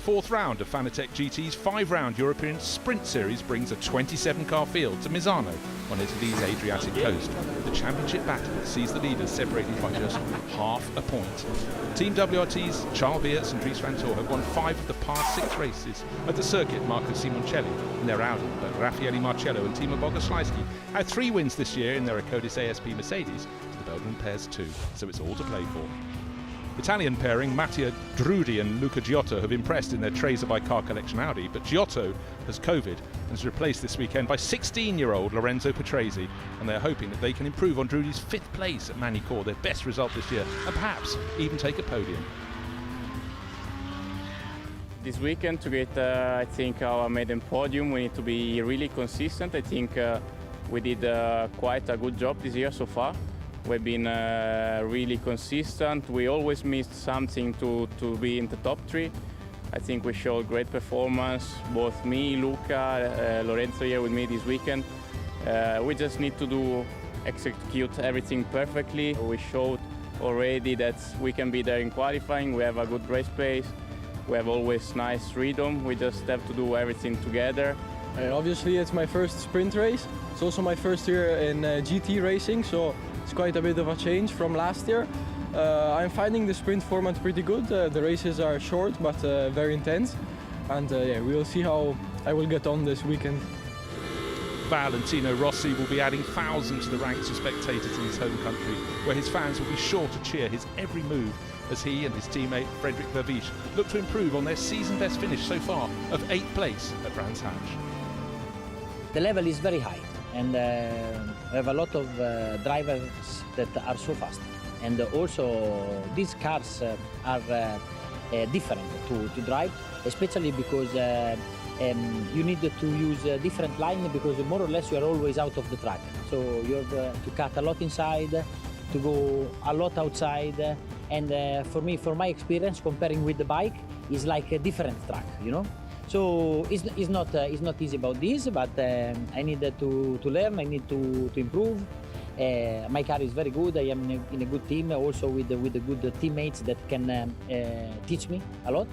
fourth round of Fanatec GT's 5-round European Sprint Series brings a 27-car field to Misano on Italy's Adriatic coast. The championship battle sees the leaders separated by just half a point. Team WRT's Charles Weerts and Dries van Tor have won 5 of the past 6 races at the circuit. Marco Simoncelli in their Audi, but Raffaele Marcello and Timo Bogoslawski had 3 wins this year in their Acodis ASP Mercedes to the Belgian pair's 2, so it's all to play for. Italian pairing Mattia Drudi and Luca Giotto have impressed in their Trezor by Car Collection Audi, but Giotto has COVID and is replaced this weekend by 16-year-old Lorenzo Patrese, and they're hoping that they can improve on Drudi's 5th place at Magny-Cours, their best result this year, and perhaps even take a podium. This weekend to get, I think, our maiden podium, we need to be really consistent. I think we did quite a good job this year so far. We've been really consistent. We always missed something to be in the top 3. I think we showed great performance, both me, Luca, Lorenzo here with me this weekend. We just need to execute everything perfectly. We showed already that we can be there in qualifying. We have a good race pace. We have always nice freedom. We just have to do everything together. Obviously, it's my first sprint race. It's also my first year in GT racing, so it's quite a bit of a change from last year. I'm finding the sprint format pretty good. The races are short but very intense, and yeah, we'll see how I will get on this weekend. Valentino Rossi will be adding thousands to the ranks of spectators in his home country, where his fans will be sure to cheer his every move as he and his teammate Frederik Vervisch look to improve on their season best finish so far of 8th place at Brands Hatch. The level is very high, and we have a lot of drivers that are so fast, and also these cars are different to drive, especially because you need to use a different line, because more or less you are always out of the track, so you have to cut a lot inside, to go a lot outside, and for me, for my experience, comparing with the bike, is like a different track, you know. So it's not easy about this, but I need to learn. I need to improve. My car is very good. I am in a good team, also with the good teammates that can teach me a lot,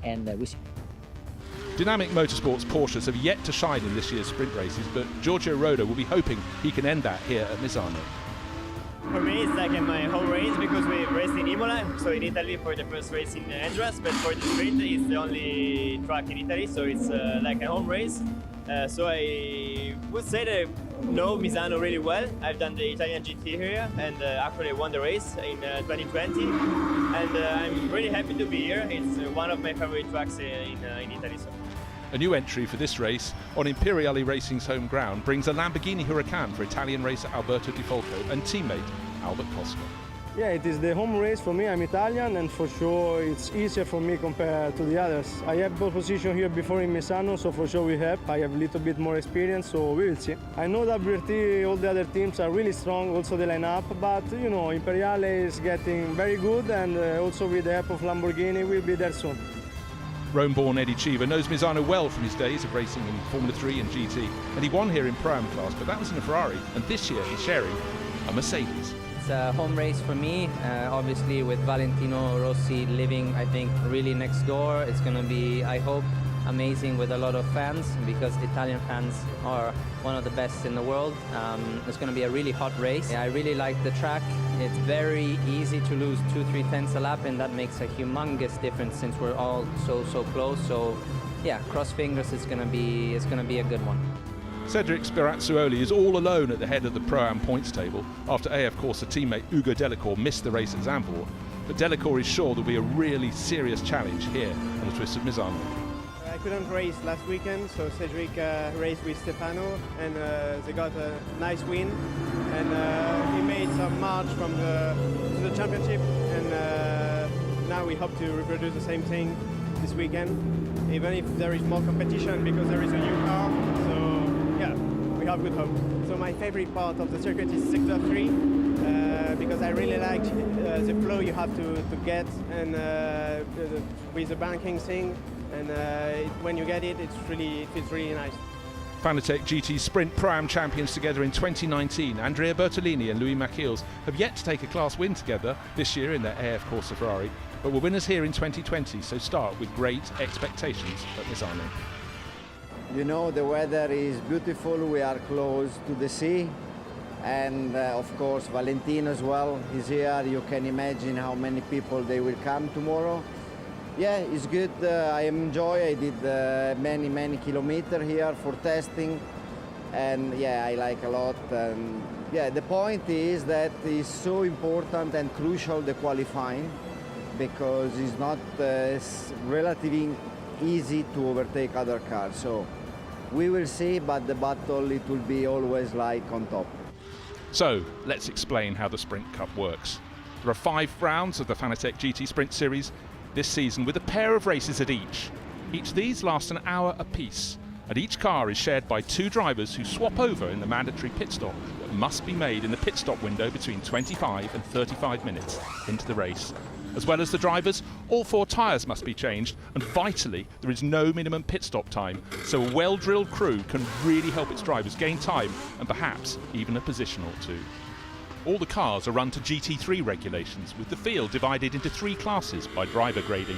and we see. Dynamic Motorsports Porsches have yet to shine in this year's sprint races, but Giorgio Roda will be hoping he can end that here at Misano. For me, it's like my home race because we raced in Imola, so in Italy for the first race in Endurance, but for the sprint it's the only track in Italy, so it's like a home race. So I would say that I know Misano really well. I've done the Italian GT here and actually won the race in 2020, and I'm really happy to be here. It's one of my favorite tracks in Italy. So. A new entry for this race on Imperiale Racing's home ground brings a Lamborghini Huracan for Italian racer Alberto Di Folco and teammate Albert Cosco. Yeah, it is the home race for me. I'm Italian, and for sure it's easier for me compared to the others. I have pole position here before in Misano, so for sure we have. I have a little bit more experience, so we will see. I know WRT, all the other teams are really strong, also the lineup, but you know, Imperiale is getting very good, and also with the help of Lamborghini, we'll be there soon. Rome-born Eddie Cheever knows Misano well from his days of racing in Formula 3 and GT, and he won here in Pro-Am class, but that was in a Ferrari, and this year he's sharing a Mercedes. It's a home race for me, obviously with Valentino Rossi living, I think, really next door. It's going to be, I hope, amazing with a lot of fans, because Italian fans are one of the best in the world. It's going to be a really hot race. I really like the track. It's very easy to lose 2-3 tenths a lap, and that makes a humongous difference since we're all so close. So yeah, cross fingers, it's going to be a good one. Cedric Spirazzuoli is all alone at the head of the Pro-Am points table after AF Corsa teammate Ugo Delacour missed the race at Zandvoort, but Delacour is sure there'll be a really serious challenge here on the Twist of Misano. I couldn't race last weekend, so Cedric raced with Stefano, and they got a nice win, and he made some march from to the championship, and now we hope to reproduce the same thing this weekend, even if there is more competition because there is a new car, so yeah, we have good hope. So my favorite part of the circuit is Sector 3, because I really like the flow you have to get, and with the banking thing, and when you get it, it feels really nice. Fanatec GT Sprint Pro-Am champions together in 2019, Andrea Bertolini and Louis Machiels have yet to take a class win together this year in their AF Corsa Ferrari, but we're winners here in 2020, so start with great expectations at Misano. You know, the weather is beautiful, we are close to the sea, and of course Valentino as well is here. You can imagine how many people they will come tomorrow. Yeah, it's good. I enjoy. I did many kilometers here for testing, and yeah, I like a lot. And yeah, the point is that it's so important and crucial, the qualifying, because it's not relatively easy to overtake other cars. So we will see, but the battle, it will be always like on top. So let's explain how the Sprint Cup works. There are 5 rounds of the Fanatec GT Sprint Series this season, with a pair of races at each. Each of these lasts an hour apiece, and each car is shared by 2 drivers who swap over in the mandatory pit stop that must be made in the pit stop window between 25 and 35 minutes into the race. As well as the drivers, all 4 tyres must be changed, and vitally, there is no minimum pit stop time, so a well-drilled crew can really help its drivers gain time and perhaps even a position or 2. All the cars are run to GT3 regulations, with the field divided into 3 classes by driver grading.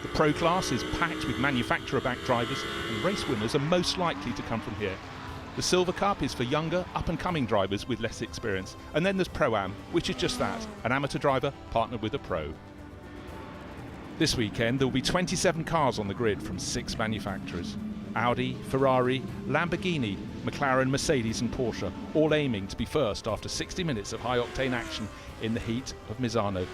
The Pro class is packed with manufacturer-backed drivers, and race winners are most likely to come from here. The Silver Cup is for younger, up-and-coming drivers with less experience. And then there's Pro-Am, which is just that, an amateur driver partnered with a pro. This weekend there will be 27 cars on the grid from 6 manufacturers. Audi, Ferrari, Lamborghini, McLaren, Mercedes and Porsche, all aiming to be first after 60 minutes of high-octane action in the heat of Misano.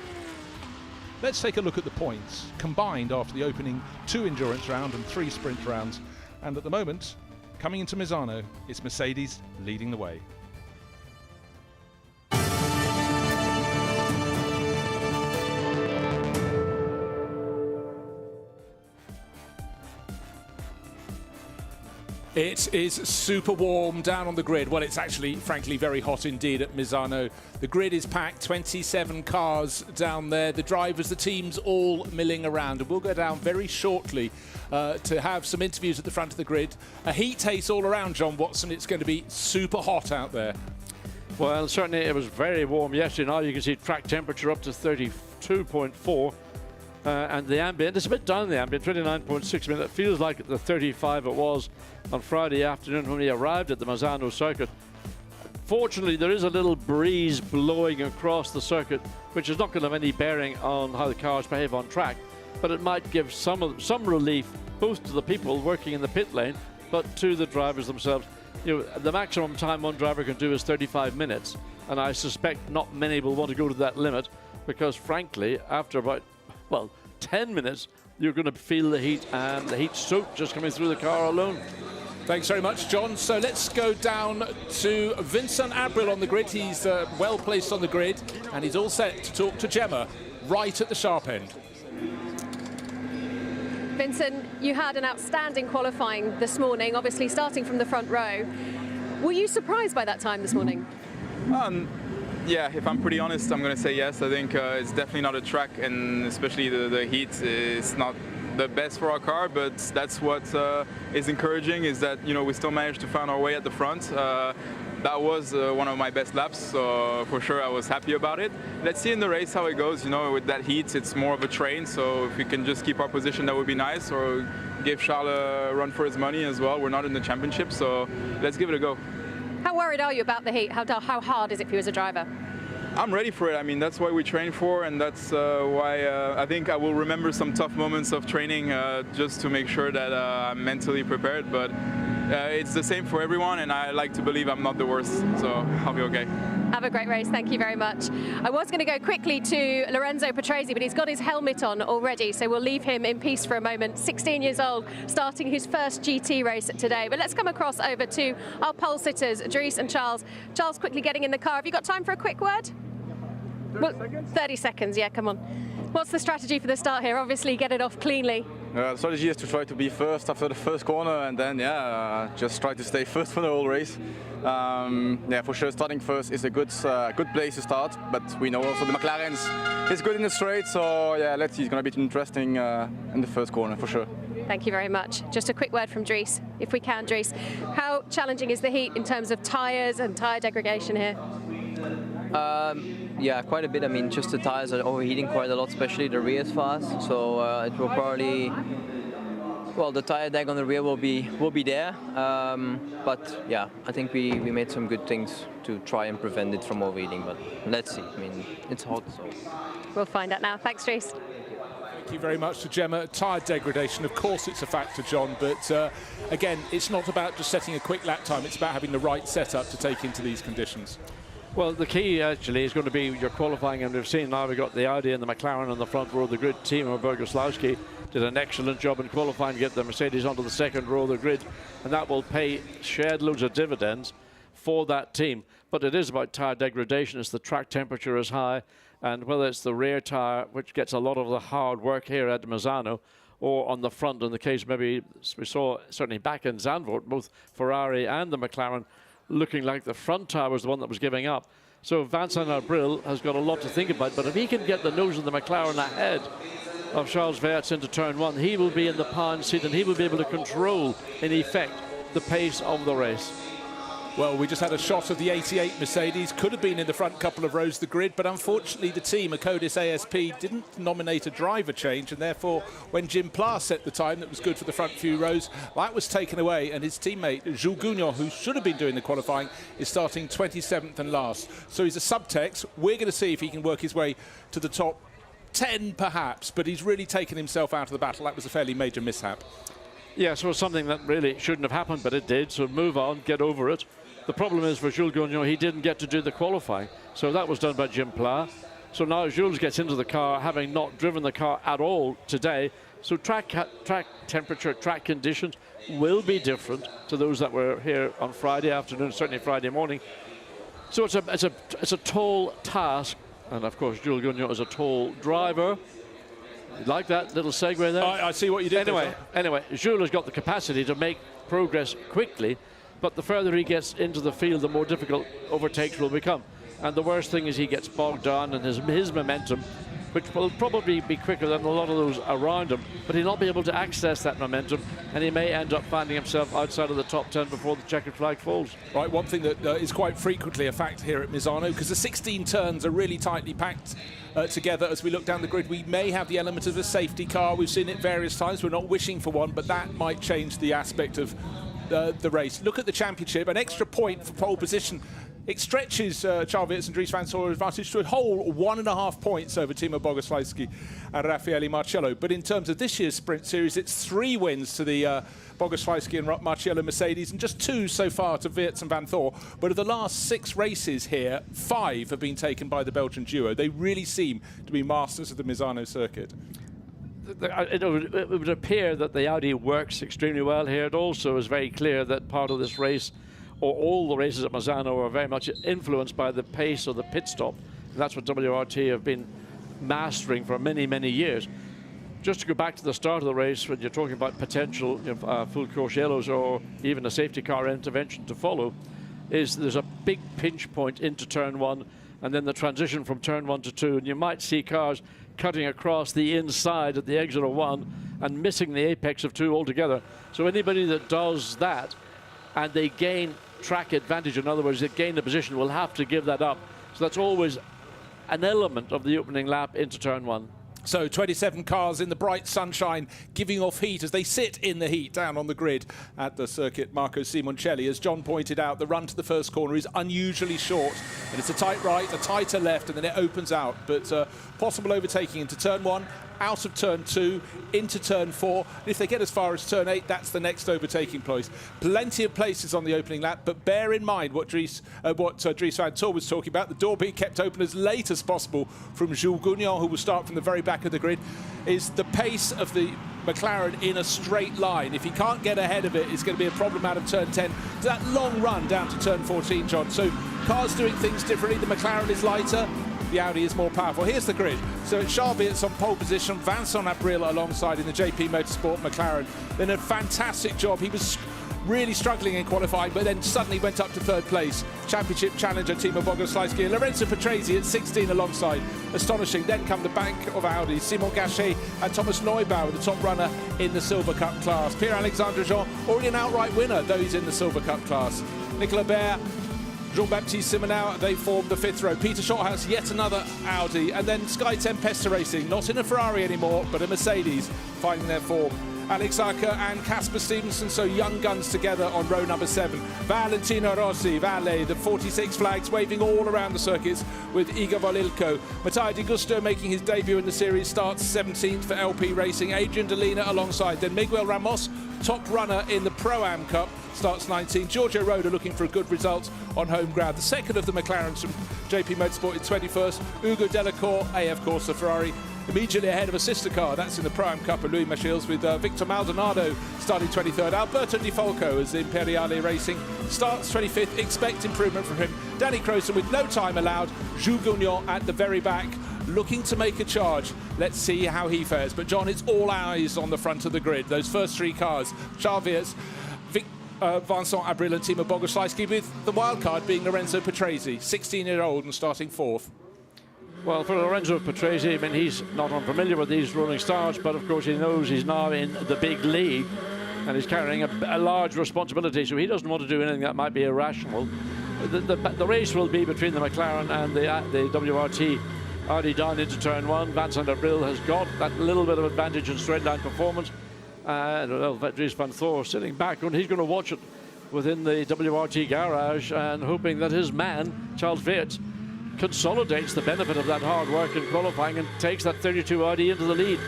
Let's take a look at the points, combined after the opening 2 endurance round and 3 sprint rounds. And at the moment, coming into Misano, it's Mercedes leading the way. It is super warm down on the grid. Well, it's actually, frankly, very hot indeed at Misano. The grid is packed, 27 cars down there. The drivers, the teams, all milling around. And we'll go down very shortly to have some interviews at the front of the grid. A heat haze all around, John Watson. It's going to be super hot out there. Well, certainly it was very warm yesterday. Now you can see track temperature up to 32.4. And the ambient, it's a bit down the ambient, 29.6 minutes. It feels like the 35 it was on Friday afternoon when we arrived at the Misano circuit. Fortunately, there is a little breeze blowing across the circuit, which is not going to have any bearing on how the cars behave on track, but it might give some relief, both to the people working in the pit lane, but to the drivers themselves. You know, the maximum time one driver can do is 35 minutes, and I suspect not many will want to go to that limit, because frankly, after about 10 minutes, you're going to feel the heat and the heat soak just coming through the car alone. Thanks very much, John. So let's go down to Vincent Abril on the grid. He's well placed on the grid, and he's all set to talk to Gemma right at the sharp end. Vincent, you had an outstanding qualifying this morning, obviously starting from the front row. Were you surprised by that time this morning? Yeah, if I'm pretty honest, I'm going to say yes. I think it's definitely not a track, and especially the heat is not the best for our car, but that's what is encouraging, is that, you know, we still managed to find our way at the front. That was one of my best laps, so for sure I was happy about it. Let's see in the race how it goes. You know, with that heat, it's more of a train, so if we can just keep our position, that would be nice, or give Charles a run for his money as well. We're not in the championship, so let's give it a go. How worried are you about the heat? How hard is it for you as a driver? I'm ready for it. I mean, that's what we train for, and that's why I think I will remember some tough moments of training just to make sure that I'm mentally prepared. But it's the same for everyone, and I like to believe I'm not the worst, so I'll be okay. Have a great race. Thank you very much. I was going to go quickly to Lorenzo Patrese, but he's got his helmet on already, so we'll leave him in peace for a moment. 16 years old, starting his first GT race today. But let's come across over to our pole sitters, Dries and Charles. Charles, quickly getting in the car. Have you got time for a quick word? 30 seconds? 30 seconds, yeah, come on. What's the strategy for the start here? Obviously, get it off cleanly. The strategy is to try to be first after the first corner, and then, just try to stay first for the whole race. For sure, starting first is a good place to start, but we know also the McLaren's is good in the straight, so yeah, let's see. It's going to be interesting in the first corner, for sure. Thank you very much. Just a quick word from Dries, if we can, Dries. How challenging is the heat in terms of tyres and tyre degradation here? Yeah, quite a bit. I mean, just the tires are overheating quite a lot, especially the rear is fast. So it will probably, well, the tire deck on the rear will be there. But yeah, I think we made some good things to try and prevent it from overheating. But let's see. I mean, it's hot, so. We'll find out now. Thanks, Dries. Thank you very much to Gemma. Tyre degradation, of course it's a factor, John, but again, it's not about just setting a quick lap time, it's about having the right setup to take into these conditions. Well, the key actually is going to be your qualifying, and we've seen now we've got the Audi and the McLaren on the front row of the grid. Timo Bogoslawski did an excellent job in qualifying to get the Mercedes onto the second row of the grid, and that will pay shed loads of dividends for that team. But it is about tyre degradation as the track temperature is high, and whether it's the rear tyre, which gets a lot of the hard work here at Misano, or on the front, in the case maybe we saw certainly back in Zandvoort, both Ferrari and the McLaren looking like the front tyre was the one that was giving up. So Vincent Abril has got a lot to think about, but if he can get the nose of the McLaren ahead of Charles Weerts into turn one, he will be in the pound seat and he will be able to control, in effect, the pace of the race. Well, we just had a shot of the 88 Mercedes, could have been in the front couple of rows of the grid, but unfortunately the team, Acodis ASP, didn't nominate a driver change, and therefore when Jim Pla set the time that was good for the front few rows, that was taken away, and his teammate Jules Gounon, who should have been doing the qualifying, is starting 27th and last. So he's a subtext. We're going to see if he can work his way to the top 10 perhaps, but he's really taken himself out of the battle. That was a fairly major mishap. Yeah, so something that really shouldn't have happened, but it did, so move on, get over it. The problem is for Jules Gounon, he didn't get to do the qualifying, so that was done by Jim Pla. So now Jules gets into the car, having not driven the car at all today. So track temperature, track conditions will be different to those that were here on Friday afternoon, certainly Friday morning. So it's a tall task, and of course Jules Gounon is a tall driver. You like that little segue there? I see what you did. Anyway, Jules has got the capacity to make progress quickly, but the further he gets into the field, the more difficult overtakes will become. And the worst thing is he gets bogged down in his momentum, which will probably be quicker than a lot of those around him, but he'll not be able to access that momentum, and he may end up finding himself outside of the top 10 before the checkered flag falls. Right, one thing that is quite frequently a fact here at Misano, because the 16 turns are really tightly packed together as we look down the grid, we may have the element of a safety car. We've seen it various times. We're not wishing for one, but that might change the aspect of the race. Look at the championship, an extra point for pole position. It stretches Charles Weerts and Dries van Toren's advantage to a whole 1.5 points over Timo Bogoslawski and Raffaele Marcello. But in terms of this year's Sprint Series, it's 3 wins to the Bogoslawski and Marcello Mercedes, and just 2 so far to Weerts and Van Thor. But of the last 6 races here, 5 have been taken by the Belgian duo. They really seem to be masters of the Misano circuit. It would appear that the Audi works extremely well here. It also is very clear that part of this race, or all the races at Misano, are very much influenced by the pace of the pit stop. And that's what WRT have been mastering for many, many years. Just to go back to the start of the race, when you're talking about potential full course yellows or even a safety car intervention to follow, is there's a big pinch point into turn 1, and then the transition from turn 1 to 2, and you might see cars cutting across the inside at the exit of 1 and missing the apex of 2 altogether. So anybody that does that and they gain track advantage, in other words, they gain the position, will have to give that up. So that's always an element of the opening lap into turn 1. So 27 cars in the bright sunshine giving off heat as they sit in the heat down on the grid at the circuit Marco Simoncelli. As John pointed out, the run to the first corner is unusually short, and it's a tight right, a tighter left, and then it opens out. But possible overtaking into turn 1, out of turn 2, into turn 4. And if they get as far as turn 8, that's the next overtaking place. Plenty of places on the opening lap, but bear in mind what Dries van Tor was talking about. The door being kept open as late as possible from Jules Gounon, who will start from the very back of the grid, is the pace of the McLaren in a straight line. If he can't get ahead of it, it's going to be a problem out of turn 10. That long run down to turn 14, John. So cars doing things differently. The McLaren is lighter, the Audi is more powerful. Here's the grid. So it's Charles Weerts on pole position, Vincent Abril alongside in the JP Motorsport McLaren. Then a fantastic job. He was really struggling in qualifying, but then suddenly went up to 3rd place. Championship challenger Timo Bogoslawski and Lorenzo Patrese at 16 alongside. Astonishing. Then come the bank of Audi, Simon Gachet and Thomas Neubauer, the top runner in the Silver Cup class. Pierre-Alexandre Jean, already an outright winner, though he's in the Silver Cup class. Nicolas Baer Jean-Baptiste Simonau, they form the 5th row. Peter Schothaus, yet another Audi. And then Sky Tempesta Racing, not in a Ferrari anymore, but a Mercedes, finding their form. Alex Arca and Casper Stevenson, so young guns together on row number 7. Valentino Rossi, Valle, the 46 flags waving all around the circuits with Igor Volilko. Matteo Di Gusto making his debut in the series, starts 17th for LP Racing. Adrian Delina alongside. Then Miguel Ramos, top runner in the Pro-Am Cup, starts 19th. Giorgio Roda looking for a good result on home ground. The second of the McLarens from JP Motorsport in 21st. Ugo Delacour, AF Corsa Ferrari, immediately ahead of a sister car. That's in the Pro-Am Cup of Louis Michels with Victor Maldonado starting 23rd. Alberto Di Falco as Imperiale Racing starts 25th. Expect improvement from him. Danny Crowson with no time allowed. Jules Gounon at the very back, looking to make a charge. Let's see how he fares. But John, it's all eyes on the front of the grid. Those first 3 cars. Charles Weerts, Vincent Abril and Timo Bogoslawski, with the wild card being Lorenzo Patrese, 16-year-old and starting 4th. Well, for Lorenzo Patrese, I mean, he's not unfamiliar with these rolling starts, but of course he knows he's now in the big league and he's carrying a large responsibility, so he doesn't want to do anything that might be irrational. The race will be between the McLaren and the WRT. Already down into turn 1, Vincent Abril has got that little bit of advantage in straight line performance. Dries van Thor sitting back, and he's going to watch it within the WRT garage and hoping that his man, Charles Weerts, consolidates the benefit of that hard work in qualifying and takes that 32 Audi into the lead.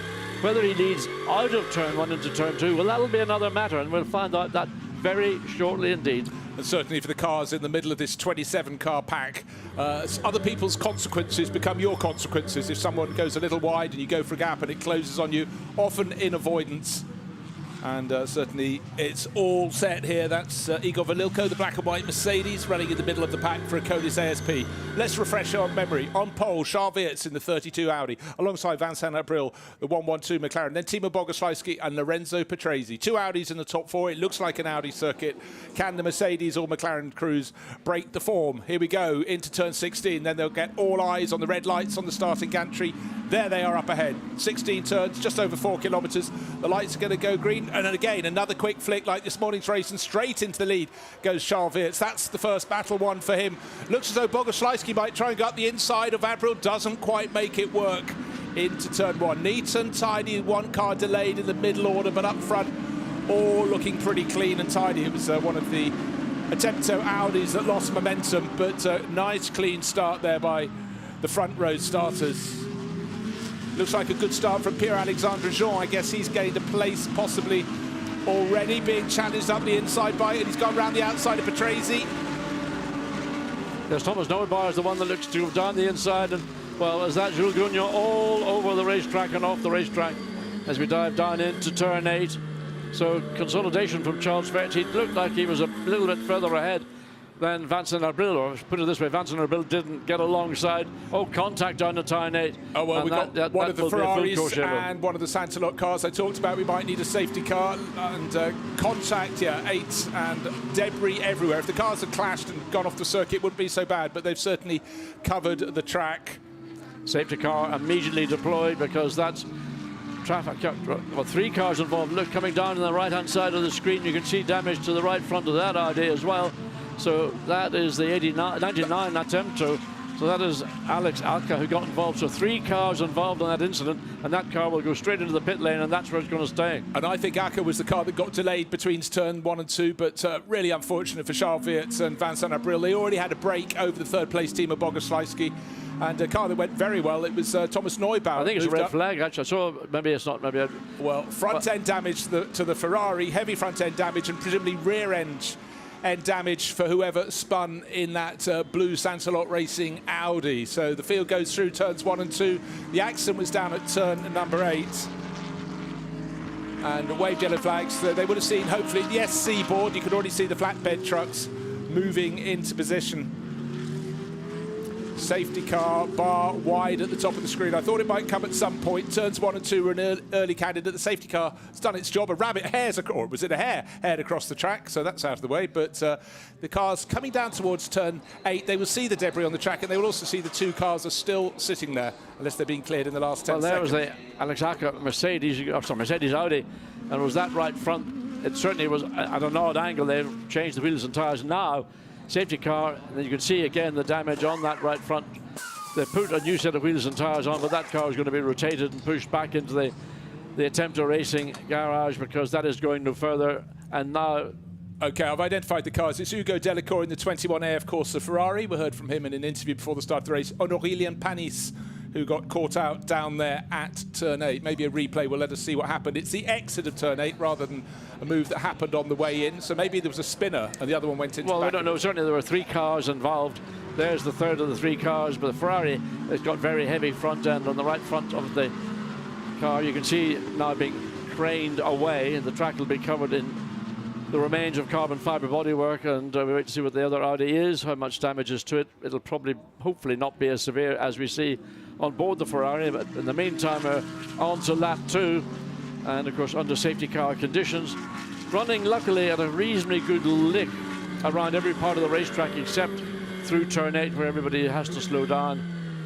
Whether he leads out of turn 1 into turn 2, well, that'll be another matter, and we'll find out that very shortly indeed. And certainly for the cars in the middle of this 27-car pack, other people's consequences become your consequences. If someone goes a little wide and you go for a gap and it closes on you, often in avoidance. And certainly it's all set here. That's Igor Volilko, the black and white Mercedes, running in the middle of the pack for a Colis ASP. Let's refresh our memory. On pole, Charles Weerts in the 32 Audi, alongside Vincent Abril, the 112 McLaren. Then Timo Bogoslawski and Lorenzo Patrese. 2 Audis in the top 4. It looks like an Audi circuit. Can the Mercedes or McLaren crews break the form? Here we go into turn 16. Then they'll get all eyes on the red lights on the starting gantry. There they are up ahead. 16 turns, just over 4 kilometres. The lights are going to go green. And then again, another quick flick like this morning's race, and straight into the lead goes Charles Weerts. That's the first battle won for him. Looks as though Bogoslawski might try and go up the inside of Abril. Doesn't quite make it work into turn 1. Neat and tidy, 1 car delayed in the middle order, but up front, all looking pretty clean and tidy. It was one of the Attempto Audis that lost momentum, but nice clean start there by the front row starters. Looks like a good start from Pierre-Alexandre Jean. I guess he's gained a place possibly already, being challenged up the inside by it, and he's gone round the outside of Patrese. There's Thomas Neubar is the one that looks to have down the inside, and well, as that Jules Gounon all over the racetrack and off the racetrack as we dive down into turn 8. So consolidation from Charles Weerts. He looked like he was a little bit further ahead than Vincent Abril, or put it this way, Vincent Abril didn't get alongside. Oh, contact down to turn 8. Oh, well, we've got one of the Ferraris and one of the Santalot cars I talked about. We might need a safety car, and contact, 8, and debris everywhere. If the cars had clashed and gone off the circuit, it wouldn't be so bad, but they've certainly covered the track. Safety car immediately deployed, because that's traffic. Well, 3 cars involved. Look, coming down on the right-hand side of the screen, you can see damage to the right front of that Audi as well. So that is the 99 Attempto. So that is Alex Alca who got involved. So 3 cars involved in that incident, and that car will go straight into the pit lane, and that's where it's going to stay. And I think Alca was the car that got delayed between turn 1 and 2, but really unfortunate for Charles Weerts and Vincent Abril. They already had a break over the 3rd place team of Bogoslawski, and a car that went very well. It was Thomas Neubauer. I think it's a red flag, actually. I saw, maybe it's not, maybe. Well, front end damage to the Ferrari, heavy front end damage, and presumably rear end damage for whoever spun in that blue Santalot Racing Audi. So the field goes through turns 1 and 2. The accident was down at turn number 8. And waved yellow flags. So they would have seen, hopefully, the SC board. You could already see the flatbed trucks moving into position. Safety car bar wide at the top of the screen. I thought it might come at some point. Turns 1 and 2 were an early candidate. The safety car has done its job. A rabbit hares, or was it a hare? Haired across the track, so that's out of the way. But the cars coming down towards turn 8, they will see the debris on the track, and they will also see the 2 cars are still sitting there, unless they're being cleared in the last 10 seconds. Well, there was the Alex Alca Mercedes Audi, and it was that right front. It certainly was at an odd angle. They've changed the wheels and tyres now. safety car. And then you can see again the damage on that right front. They put a new set of wheels and tires on, but that car is going to be rotated and pushed back into the Attempter Racing garage because that is going no further. And now... Okay, I've identified the cars. It's Ugo Delacour in the 21 AF Corsa Ferrari. We heard from him in an interview before the start of the race. Aurélien Panis, who got caught out down there at turn 8. Maybe a replay will let us see what happened. It's the exit of turn 8 rather than a move that happened on the way in. So maybe there was a spinner and the other one went into Well, I don't know. Certainly there were 3 cars involved. There's the third of the 3 cars, but the Ferrari has got very heavy front end on the right front of the car. You can see now being craned away, and the track will be covered in the remains of carbon fibre bodywork, and we wait to see what the other Audi is, how much damage is to it. It'll probably, hopefully, not be as severe as we see on board the Ferrari, but in the meantime, on to lap 2, and of course under safety car conditions, running luckily at a reasonably good lick around every part of the racetrack except through turn 8, where everybody has to slow down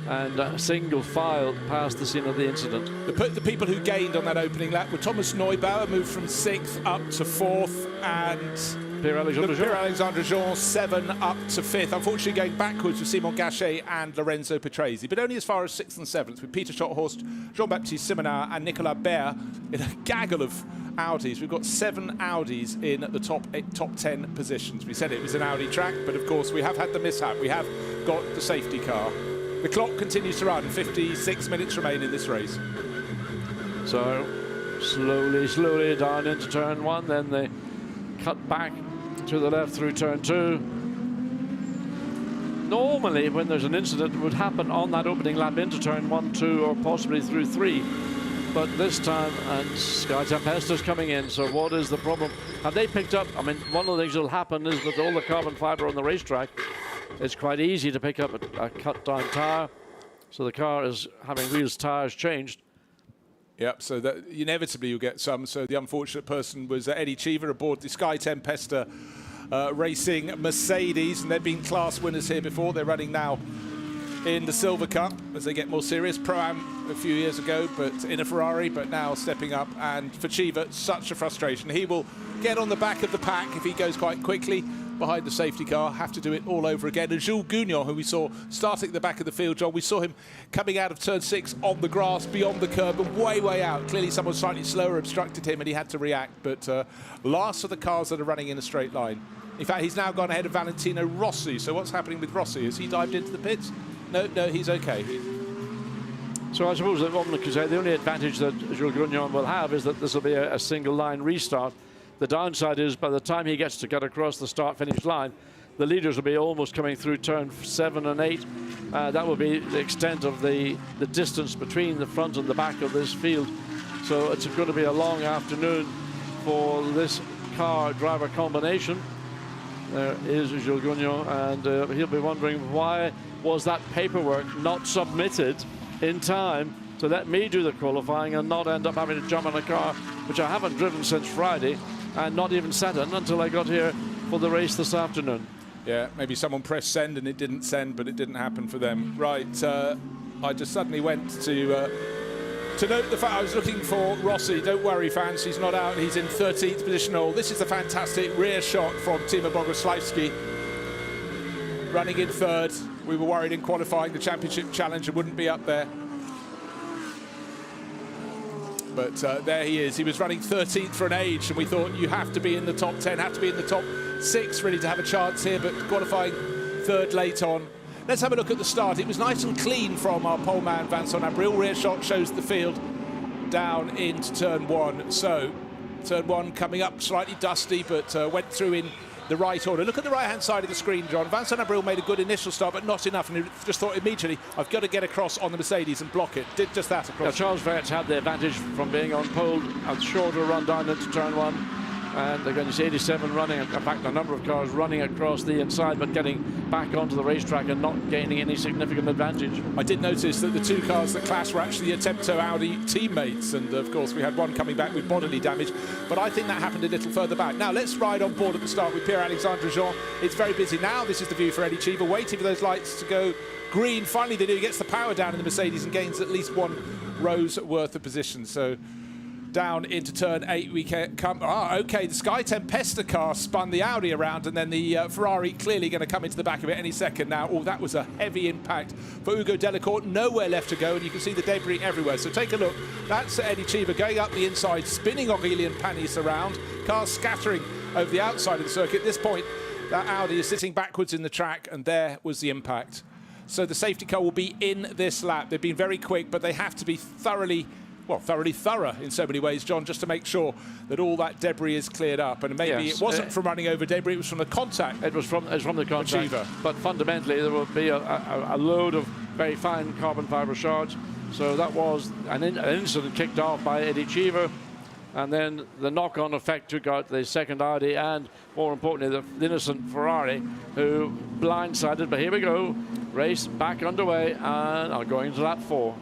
and single file past the scene of the incident. The people who gained on that opening lap were Thomas Neubauer, moved from 6th up to 4th, and Pierre-Alexandre Jean 7 up to 5th. Unfortunately, going backwards with Simon Gachet and Lorenzo Petresi, but only as far as 6th and 7th, with Peter Schotthorst, Jean-Baptiste Simonard and Nicolas Baer in a gaggle of Audis. We've got 7 Audis in the top 10 positions. We said it was an Audi track, but of course we have had the mishap. We have got the safety car. The clock continues to run. 56 minutes remain in this race. So slowly down into turn 1, then they cut back to the left through turn 2. Normally, when there's an incident, it would happen on that opening lap into turn 1, 2, or possibly through 3. But this time, and Sky Tempesta's coming in, so what is the problem? Have they picked up? I mean, one of the things that'll happen is with all the carbon fibre on the racetrack, it's quite easy to pick up a cut-down tyre. So the car is having wheels, tyres changed. Yep, so that inevitably you'll get some. So the unfortunate person was Eddie Cheever aboard the Sky Tempesta Racing Mercedes, and they've been class winners here before. They're running now in the Silver Cup as they get more serious. Pro-Am a few years ago, but in a Ferrari, but now stepping up. And for Cheever, such a frustration. He will get on the back of the pack if he goes quite quickly behind the safety car, have to do it all over again. And Jules Gounon, who we saw starting at the back of the field, John, we saw him coming out of turn 6 on the grass, beyond the curb, and way out. Clearly someone slightly slower obstructed him and he had to react, but last of the cars that are running in a straight line. In fact, he's now gone ahead of Valentino Rossi. So what's happening with Rossi? Has he dived into the pits? No, he's okay. So I suppose that one could say the only advantage that Jules Gounon will have is that this will be a single line restart. The downside is by the time he gets to get across the start-finish line, the leaders will be almost coming through turn 7 and 8. That will be the extent of the distance between the front and the back of this field. So it's going to be a long afternoon for this car driver combination. There is Jules Gounon, and he'll be wondering why was that paperwork not submitted in time to let me do the qualifying and not end up having to jump on a car which I haven't driven since Friday and not even sat in until I got here for the race this afternoon. Yeah, maybe someone pressed send and it didn't send, but it didn't happen for them. Right, I just suddenly went to note the fact I was looking for Rossi. Don't worry, fans, he's not out. He's in 13th position. Oh, this is a fantastic rear shot from Timo Boguslavski. Running in 3rd. We were worried in qualifying the championship challenger wouldn't be up there. But there he is. He was running 13th for an age, and we thought you have to be in the top 10, have to be in the top 6 really to have a chance here, but qualifying 3rd late on. Let's have a look at the start. It was nice and clean from our pole man, Vincent Abril. Rear shot shows the field down into turn 1. So turn 1 coming up slightly dusty, but went through in the right order. Look at the right-hand side of the screen, John. Vincent Abril made a good initial start, but not enough, and he just thought immediately, I've got to get across on the Mercedes and block it. Did just that across. Yeah, Charles Verts had the advantage from being on pole, a shorter run down into turn 1. And again, you see 87 running, in fact, a number of cars running across the inside, but getting back onto the racetrack and not gaining any significant advantage. I did notice that the 2 cars that clashed were actually Attempto Audi teammates, and of course we had one coming back with bodily damage, but I think that happened a little further back. Now let's ride on board at the start with Pierre-Alexandre Jean. It's very busy now. This is the view for Eddie Cheever, waiting for those lights to go green. Finally they do. He gets the power down in the Mercedes and gains at least 1 row's worth of position. So down into turn 8 we come. Okay, the Sky Tempesta car spun the Audi around, and then the Ferrari clearly going to come into the back of it any second now. Oh, that was a heavy impact for Ugo Delacourt. Nowhere left to go, and you can see the debris everywhere. So take a look. That's Eddie Cheever going up the inside, spinning Aurelien Panis around. Cars scattering over the outside of the circuit. At this point, that Audi is sitting backwards in the track, and there was the impact. So the safety car will be in this lap. They've been very quick, but they have to be thoroughly thorough in so many ways, John, just to make sure that all that debris is cleared up. And maybe it wasn't from running over debris, it was from the contact. It was from the contact. But fundamentally, there will be a load of very fine carbon fibre shards. So that was an incident kicked off by Eddie Cheever. And then the knock-on effect took out the second Audi and, more importantly, the innocent Ferrari, who blindsided. But here we go. Race back underway and are going to lap 4.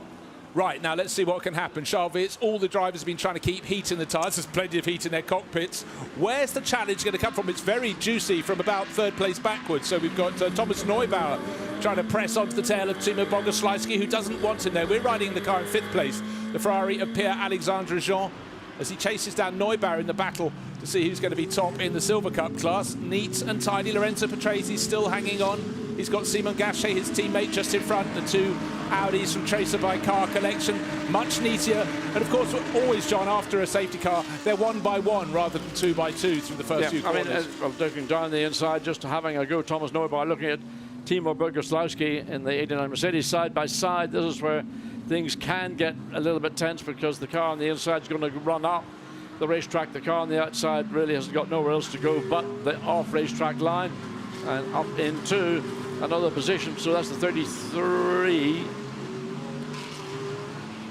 Right, now let's see what can happen. Charles Wirtz, all the drivers have been trying to keep heat in the tyres. There's plenty of heat in their cockpits. Where's the challenge going to come from? It's very juicy from about third place backwards. So we've got Thomas Neubauer trying to press onto the tail of Timo Bogoslawski, who doesn't want him there. We're riding the car in 5th place. The Ferrari of Pierre-Alexandre Jean, as he chases down Neubauer in the battle to see who's going to be top in the Silver Cup class. Neat and tidy. Lorenzo Patrese still hanging on. He's got Simon Gachet, his teammate, just in front. The 2 Audis from Tracer by Car Collection, much neater. And of course, always, John, after a safety car, they're 1 by 1 rather than 2 by 2 through the first few corners. I mean, looking down the inside, just having a go, Thomas Neubauer looking at Timo Bogoslawski in the 89 Mercedes side by side. This is where things can get a little bit tense because the car on the inside is going to run up the racetrack. The car on the outside really hasn't got nowhere else to go but the off racetrack line and up into another position. So that's the 33.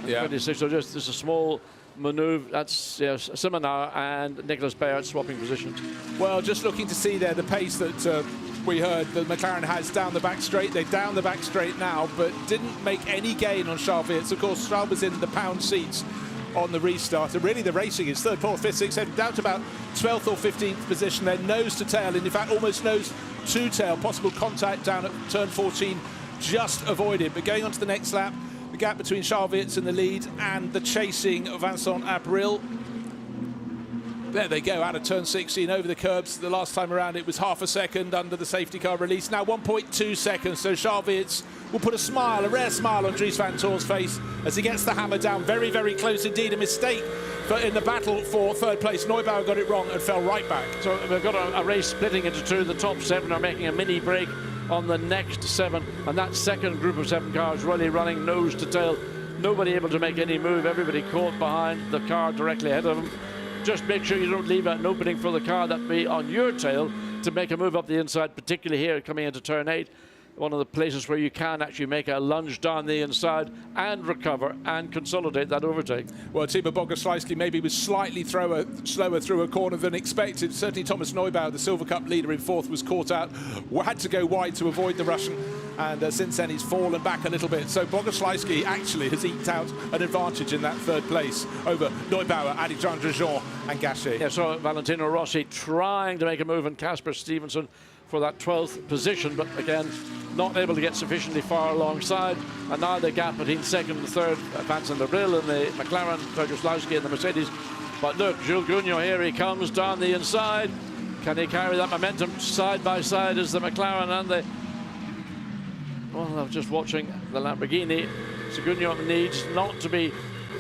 Yeah. 26. So just a small manoeuvre. That's Simonar and Nicolas Bayard swapping positions. Well, just looking to see there the pace that we heard the McLaren has down the back straight. They're down the back straight now, but didn't make any gain on Charles Wirtz. Of course, Charles was in the pound seats on the restart, and really the racing is 3rd, 4th, 5th, 6th, 7th, down to about 12th or 15th position. They're nose to tail, and in fact almost nose to tail. Possible contact down at turn 14, just avoided. But going on to the next lap, the gap between Charles Wirtz in the lead and the chasing Vincent Abril. There they go, out of turn 16 over the curbs. The last time around it was half a second under the safety car release. Now 1.2 seconds, so Charles Wirtz will put a smile, a rare smile on Dries van Toor's face as he gets the hammer down. Very, very close indeed, a mistake in the battle for 3rd place. Neubauer got it wrong and fell right back. So we've got a race splitting into 2. The top 7 are making a mini break on the next 7, and that second group of 7 cars really running nose to tail. Nobody able to make any move, everybody caught behind the car directly ahead of them. Just make sure you don't leave an opening for the car that be on your tail to make a move up the inside, particularly here coming into turn 8. One of the places where you can actually make a lunge down the inside and recover and consolidate that overtake. Well, Timo Bogoslawski maybe was slightly slower through a corner than expected. Certainly Thomas Neubauer, the Silver Cup leader in 4th, was caught out. Had to go wide to avoid the Russian, and since then he's fallen back a little bit. So Bogoslawski actually has eked out an advantage in that 3rd place over Neubauer, Alexandre Jean and Gachet. Yeah, so Valentino Rossi trying to make a move, and Casper Stevenson for that 12th position, but again not able to get sufficiently far alongside. And now the gap between 2nd and 3rd, Vincent Abril and the McLaren, Bogoslawski and the Mercedes. But look, Jules Gounon, here he comes down the inside. Can he carry that momentum side by side as the McLaren and the... Well, I'm just watching the Lamborghini. So Gounon needs not to be...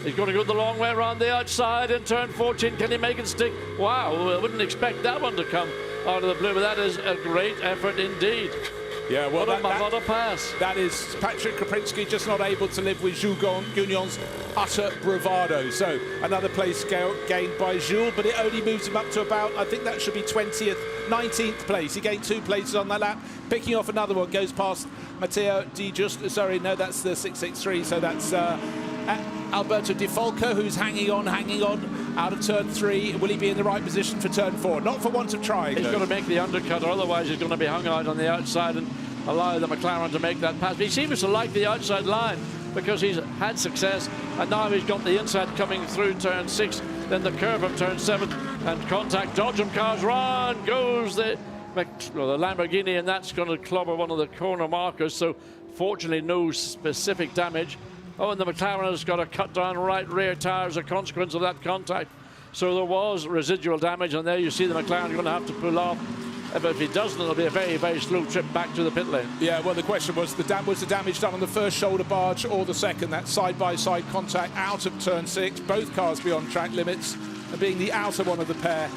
He's going to go the long way around the outside in turn 14. Can he make it stick? Wow, I wouldn't expect that one to come out of the blue, but that is a great effort indeed. Yeah, well, what a pass. That is Patrick Krapinski just not able to live with Jules Gounon's utter bravado. So another place gained by Jules, but it only moves him up to about, I think that should be 20th, 19th place. He gained 2 places on that lap. Picking off another one, goes past Matteo Di Giusto. Sorry, no, that's the 663. So that's Alberto Di Falco, who's hanging on out of turn 3. Will he be in the right position for turn 4? Not for want of trying. He's got to make the undercut, or otherwise he's going to be hung out on the outside and allow the McLaren to make that pass. But he seems to like the outside line because he's had success, and now he's got the inside coming through turn 6, then the curve of turn 7, and contact. Dodgem cars run, goes the Lamborghini, and that's going to clobber one of the corner markers. So fortunately no specific damage. Oh, and the McLaren has got to cut down right rear tyre as a consequence of that contact. So there was residual damage, and there you see the McLaren going to have to pull off. But if he doesn't, it'll be a very, very slow trip back to the pit lane. Yeah, well, the question was, the damage done on the first shoulder barge or the second? That side-by-side contact out of turn 6, both cars beyond track limits, and being the outer one of the pair.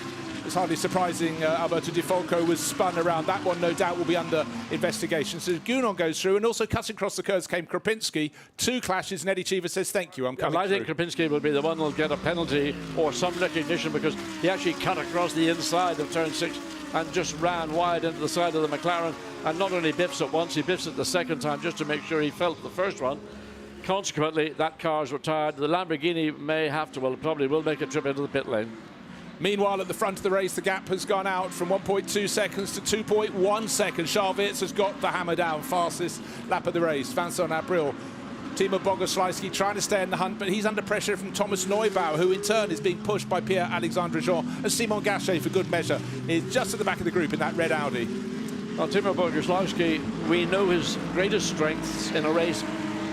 It's hardly surprising Alberto Di Folco was spun around. That one, no doubt, will be under investigation. So Gounon goes through, and also cutting across the curves came Krupinski. 2 clashes, and Eddie Cheever says, thank you, I'm coming I think Krupinski will be the one who'll get a penalty or some recognition, because he actually cut across the inside of turn 6 and just ran wide into the side of the McLaren, and not only biffs it once, he biffs it the second time just to make sure he felt the first one. Consequently, that car's retired. The Lamborghini may have to, well, it probably will make a trip into the pit lane. Meanwhile, at the front of the race, the gap has gone out from 1.2 seconds to 2.1 seconds. Charles Wirtz has got the hammer down, fastest lap of the race. Vincent Abril, Timo Bogoslawski trying to stay in the hunt, but he's under pressure from Thomas Neubauer, who in turn is being pushed by Pierre-Alexandre Jean, and Simon Gachet, for good measure, is just at the back of the group in that red Audi. Well, Timo Bogoslawski, we know his greatest strengths in a race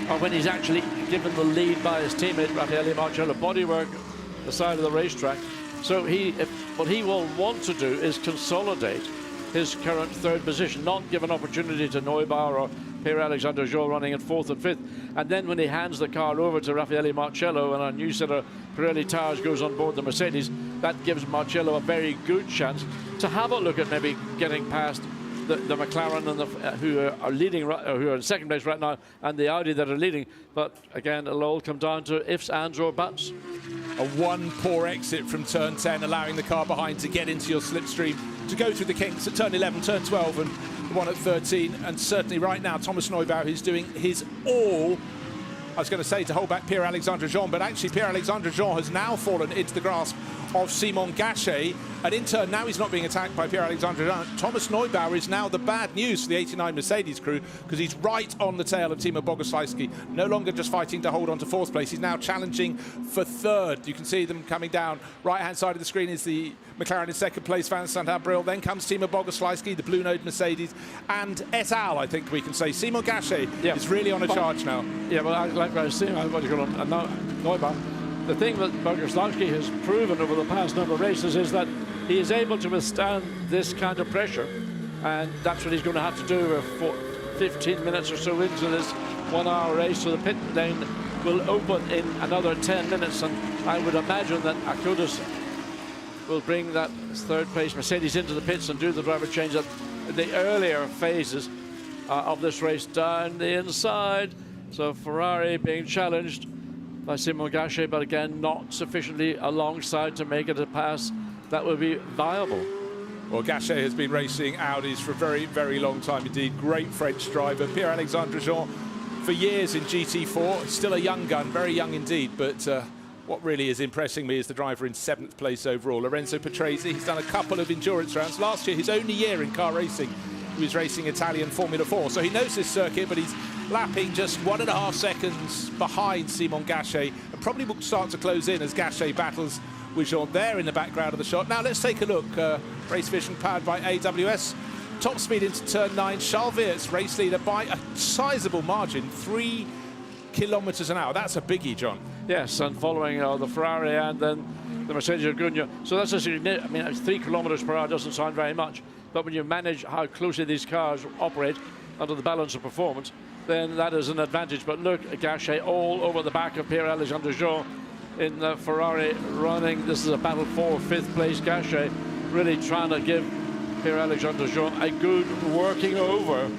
are when he's actually given the lead by his teammate, Raffaele Marcello. Bodywork, the side of the racetrack. So what he will want to do is consolidate his current 3rd position, not give an opportunity to Neubauer or Pierre-Alexandre Jean running at 4th and 5th. And then when he hands the car over to Raffaele Marcello and a new set of Pirelli tyres goes on board the Mercedes, that gives Marcello a very good chance to have a look at maybe getting past the McLaren and who are leading, who are in 2nd place right now, and the Audi that are leading. But again, it'll all come down to ifs, ands, or buts. A one poor exit from turn 10, allowing the car behind to get into your slipstream, to go through the kinks at turn 11, turn 12, and the one at 13. And certainly right now, Thomas Neubauer is doing his all, I was going to say, to hold back Pierre-Alexandre Jean, but actually Pierre-Alexandre Jean has now fallen into the grasp of Simon Gachet, and in turn now he's not being attacked by Pierre-Alexandre Jean. Thomas Neubauer is now the bad news for the 89 Mercedes crew, because he's right on the tail of Timo Bogoslawski, no longer just fighting to hold on to 4th place, he's now challenging for 3rd. You can see them coming down. Right hand side of the screen is the McLaren in 2nd place, Vincent Abril, then comes Timo Bogoslawski, the blue node Mercedes, and et al, I think we can say. Simon Gachet is really on a charge now. Yeah, well, like I was saying, what do you call him, Neubauer. The thing that Bogoslawski has proven over the past number of races is that he is able to withstand this kind of pressure, and that's what he's going to have to do for 15 minutes or so into this 1-hour race. So the pit lane will open in another 10 minutes, and I would imagine that Akudis will bring that 3rd place Mercedes into the pits and do the driver change at the earlier phases of this race down the inside. So Ferrari being challenged by Simon Gachet, but again, not sufficiently alongside to make it a pass that would be viable. Well, Gachet has been racing Audis for a very, very long time indeed. Great French driver. Pierre-Alexandre Jean for years in GT4. Still a young gun, very young indeed, but what really is impressing me is the driver in 7th place overall. Lorenzo Patrese, he's done a couple of endurance rounds. Last year, his only year in car racing, he was racing Italian Formula 4. So he knows this circuit, but he's lapping just 1.5 seconds behind Simon Gachet, and probably will start to close in as Gachet battles with Jean there in the background of the shot. Now let's take a look. Race Vision powered by AWS. Top speed into turn 9. Charles Wirtz, race leader by a sizable margin, 3 kilometers an hour. That's a biggie, John. Yes, and following the Ferrari and then the Mercedes Gounon. So that's I mean, 3 kilometers per hour doesn't sound very much, but when you manage how closely these cars operate under the balance of performance, then that is an advantage. But look, Gachet all over the back of Pierre-Alexandre Jean in the Ferrari running. This is a battle for 5th place. Gachet really trying to give Pierre-Alexandre Jean a good working over,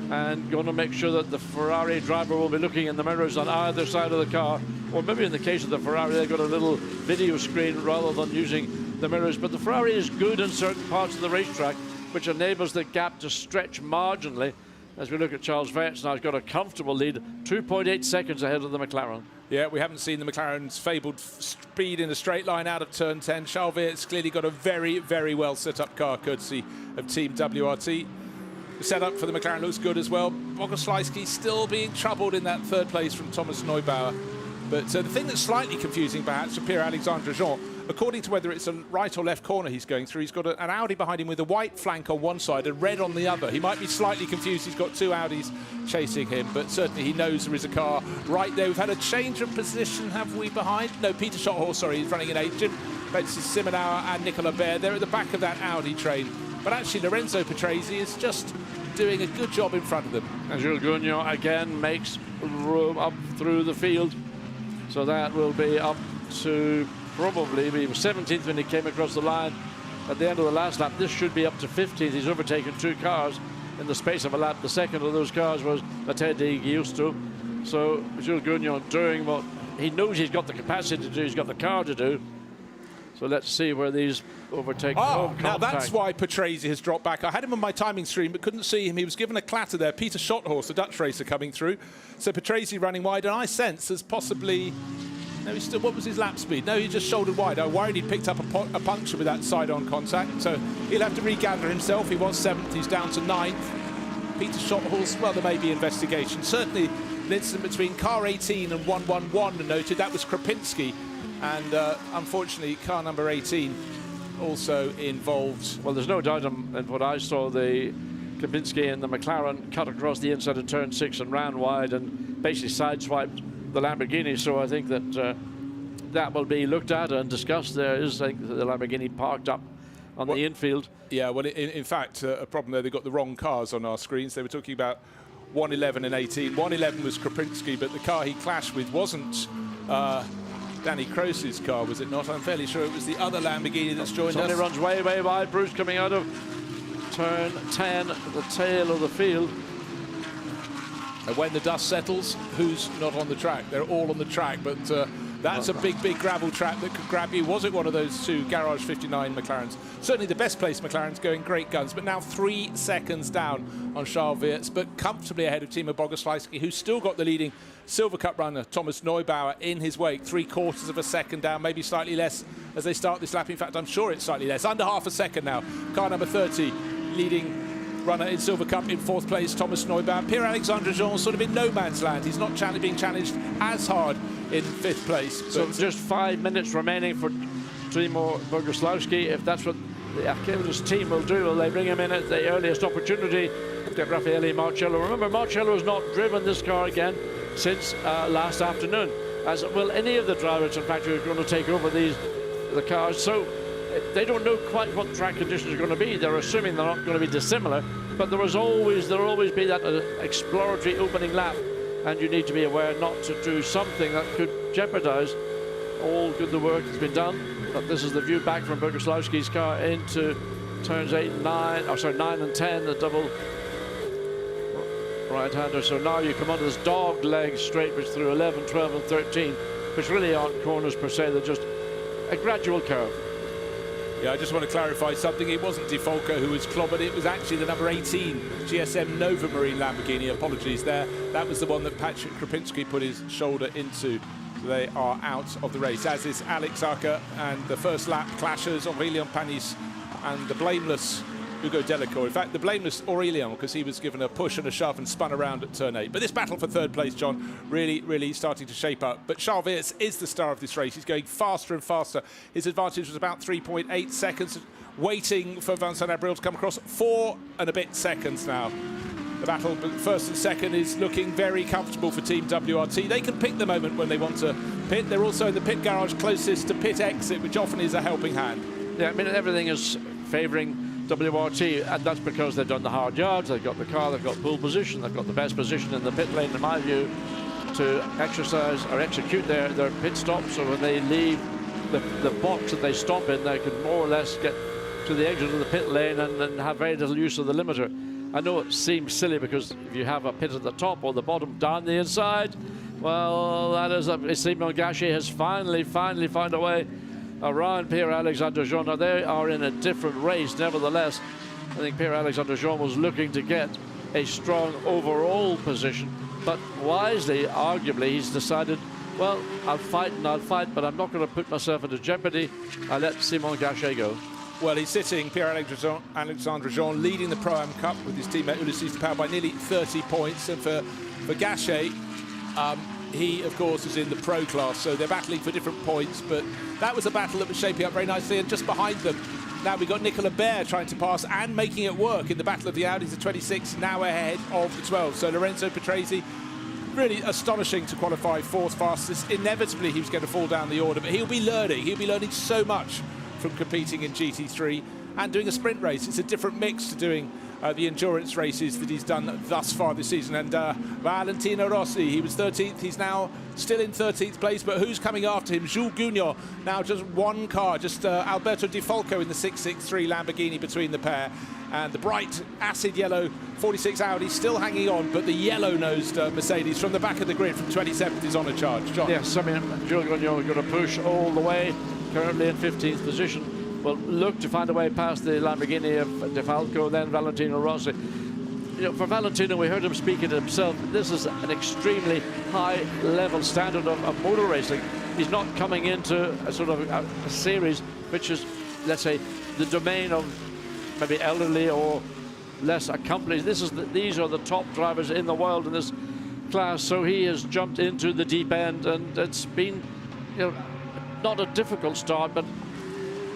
and going to make sure that the Ferrari driver will be looking in the mirrors on either side of the car, or maybe in the case of the Ferrari, they've got a little video screen rather than using the mirrors. But the Ferrari is good in certain parts of the racetrack, which enables the gap to stretch marginally. As we look at Charles Wirtz now, he's got a comfortable lead, 2.8 seconds ahead of the McLaren. Yeah, we haven't seen the McLaren's fabled speed in a straight line out of turn 10. Charles Wirtz clearly got a very, very well set up car, courtesy of Team WRT. The setup for the McLaren looks good as well. Bogoslawski still being troubled in that 3rd place from Thomas Neubauer. But the thing that's slightly confusing perhaps for Pierre-Alexandre Jean, according to whether it's a right or left corner he's going through, he's got an Audi behind him with a white flank on one side and red on the other. He might be slightly confused. He's got two Audis chasing him, but certainly he knows there is a car right there. We've had a change of position, have we, behind? No, Peter Schotthorst, sorry, he's running in 8th. Jim Simonauer and Nicola Baer, they're at the back of that Audi train. But actually, Lorenzo Patrese is just doing a good job in front of them. And Jules Gounon again makes room up through the field. So that will be up to probably, he was 17th when he came across the line at the end of the last lap. This should be up to 15th. He's overtaken 2 cars in the space of a lap. The second of those cars was Matteo Di Giusto. So Jules Gounon doing what he knows he's got the capacity to do, he's got the car to do. So let's see where these overtake. Now that's why Patrese has dropped back. I had him on my timing screen but couldn't see him. He was given a clatter there. Peter Schotthorst, the Dutch racer, coming through. So Patrese running wide, and I sense there's possibly... No, he's still... What was his lap speed? No, he just shouldered wide. I worried he'd picked up a puncture with that side-on contact. So he'll have to regather himself. He was 7th. He's down to 9th. Peter Schotthorst, well, there may be investigation. Certainly an incident between car 18 and 111 noted. That was Krapinski. And unfortunately, car number 18 also involved. Well, there's no doubt in what I saw. The Krapinski and the McLaren cut across the inside of turn 6 and ran wide and basically sideswiped the Lamborghini. So I think that that will be looked at and discussed. There is, I think, the Lamborghini parked up on the infield. Yeah, well, in fact, a problem there. They got the wrong cars on our screens. They were talking about 111 and 18. 111 was Krapinski, but the car he clashed with wasn't Danny Croce's car, was it not? I'm fairly sure it was the other Lamborghini that's joined Somebody us. runs way, way wide. Bruce coming out of turn 10 at the tail of the field. And when the dust settles, who's not on the track? They're all on the track, but that's a big, big gravel track that could grab you. Was it one of those 2 Garage 59 McLarens? Certainly the best placed McLarens, going great guns, but now 3 seconds down on Charles Weerts, but comfortably ahead of Timo Bogoslawski, who's still got the leading Silver Cup runner, Thomas Neubauer, in his wake. 3/4 of a second down, maybe slightly less as they start this lap. In fact, I'm sure it's slightly less. Under half a second now. Car number 30, leading runner in Silver Cup in 4th place, Thomas Neubauer. Pierre-Alexandre Jean sort of in no man's land. He's not being challenged as hard in 5th place. So just 5 minutes remaining for Timo Bogoslawski. If that's what the Achilles team will do, will they bring him in at the earliest opportunity? Get Raffaele Marcello. Remember, Marcello has not driven this car again since last afternoon, as will any of the drivers, in fact, who are going to take over the cars. So they don't know quite what track conditions are going to be. They're assuming they're not going to be dissimilar, but there'll always be that exploratory opening lap, and you need to be aware not to do something that could jeopardize all the work that's been done. But this is the view back from Bogoslawski's car into turns 9 and 10, the double right-hander. So now you come onto this dog leg straight, which through 11, 12 and 13, which really aren't corners per se, they're just a gradual curve. Yeah, I just want to clarify something. It wasn't Di Folco who was clobbered. It was actually the number 18 GSM Nova Marine Lamborghini. Apologies there. That was the one that Patrick Krapinski put his shoulder into. They are out of the race, as is Alex Arca, and the first lap clashes Aurélien Panis and the blameless Hugo Delacour. In fact, the blameless Aurélien, because he was given a push and a shove and spun around at turn 8. But this battle for 3rd place, John, really starting to shape up. But Charles Weerts is the star of this race. He's going faster and faster. His advantage was about 3.8 seconds, waiting for Vincent Abril to come across. 4 and a bit seconds now. The battle, first and second, is looking very comfortable for Team WRT. They can pick the moment when they want to pit. They're also in the pit garage closest to pit exit, which often is a helping hand. Yeah, I mean, everything is favouring WRT, and that's because they've done the hard yards, they've got the car, they've got pole position, they've got the best position in the pit lane, in my view, to exercise or execute their pit stop. So when they leave the box that they stop in, they can more or less get to the exit of the pit lane and have very little use of the limiter. I know it seems silly because if you have a pit at the top or the bottom down the inside, well, that is Simon Gachet has finally found a way around Pierre-Alexandre Jean. Now they are in a different race, nevertheless. I think Pierre-Alexandre Jean was looking to get a strong overall position, but wisely, arguably, he's decided, well, I'll fight, but I'm not going to put myself into jeopardy. I let Simon Gachet go. Well, he's sitting, Pierre-Alexandre Jean, leading the Pro-Am Cup with his teammate Ulysse de Pauw by nearly 30 points. And for Gachet, he, of course, is in the pro class, so they're battling for different points, but that was a battle that was shaping up very nicely, and just behind them, now we've got Nicolas Bert trying to pass and making it work in the battle of the Audis, the 26, now ahead of the 12. So Lorenzo Petresi, really astonishing to qualify fourth fastest. Inevitably, he was going to fall down the order, but he'll be learning so much from competing in GT3 and doing a sprint race. It's a different mix to doing the endurance races that he's done thus far this season. And Valentino Rossi, he was 13th, he's now still in 13th place, but who's coming after him? Jules Gugnon, now just one car, just Alberto Di Falco in the 663 Lamborghini between the pair. And the bright acid yellow 46 Audi still hanging on, but the yellow-nosed Mercedes from the back of the grid from 27th is on a charge. John? Yes, I mean, Jules Gugnon is going to push all the way, currently in 15th position. Will look to find a way past the Lamborghini of De Falco, then Valentino Rossi. You know, for Valentino, we heard him speaking to himself. This is an extremely high-level standard of motor racing. He's not coming into a sort of a series which is, let's say, the domain of maybe elderly or less accomplished. These are the top drivers in the world in this class. So he has jumped into the deep end, and it's been, you know, not a difficult start, but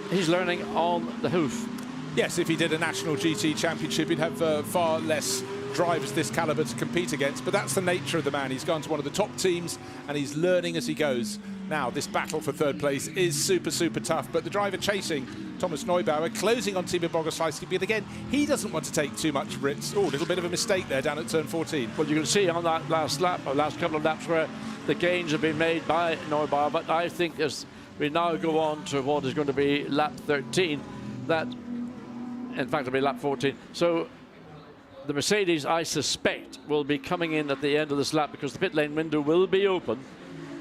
he's learning on the hoof. Yes, if he did a national GT championship, he'd have far less drivers this caliber to compete against, but that's the nature of the man. He's gone to one of the top teams and he's learning as he goes. Now, this battle for third place is super, super tough, but the driver chasing, Thomas Neubauer, closing on Timo Bogoslawski, but again, he doesn't want to take too much risks. Oh, a little bit of a mistake there down at turn 14. Well, you can see on that last lap, or last couple of laps, where the gains have been made by Neubauer, but I think as we now go on to what is going to be lap 13, that, in fact, it'll be lap 14. So the Mercedes, I suspect, will be coming in at the end of this lap because the pit lane window will be open.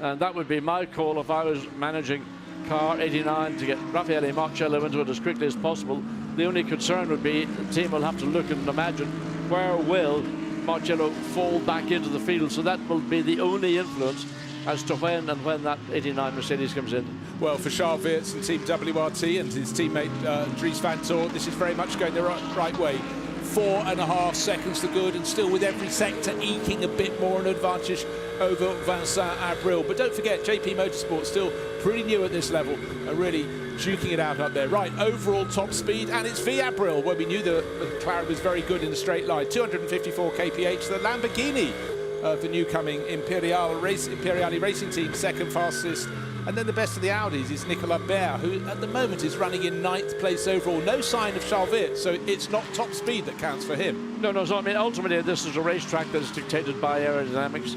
And that would be my call if I was managing car 89 to get Raffaele Marcello into it as quickly as possible. The only concern would be the team will have to look and imagine where will Marcello fall back into the field. So that will be the only influence as to when that 89 Mercedes comes in. Well, for Charles Weerts and Team WRT and his teammate Dries van Toor, this is very much going the right way. 4.5 seconds to good, and still with every sector eking a bit more an advantage over Vincent Abril. But don't forget, JP Motorsports still pretty new at this level and really duking it out up there. Right, overall top speed, and it's V Abril, where we knew the McLaren was very good in the straight line. 254 kph, the Lamborghini of the new coming Imperiale Racing Team, second fastest. And then the best of the Audis is Nicolas Bert, who at the moment is running in 9th place overall. No sign of Charles Weerts, so it's not top speed that counts for him. No, so I mean, ultimately this is a racetrack that is dictated by aerodynamics.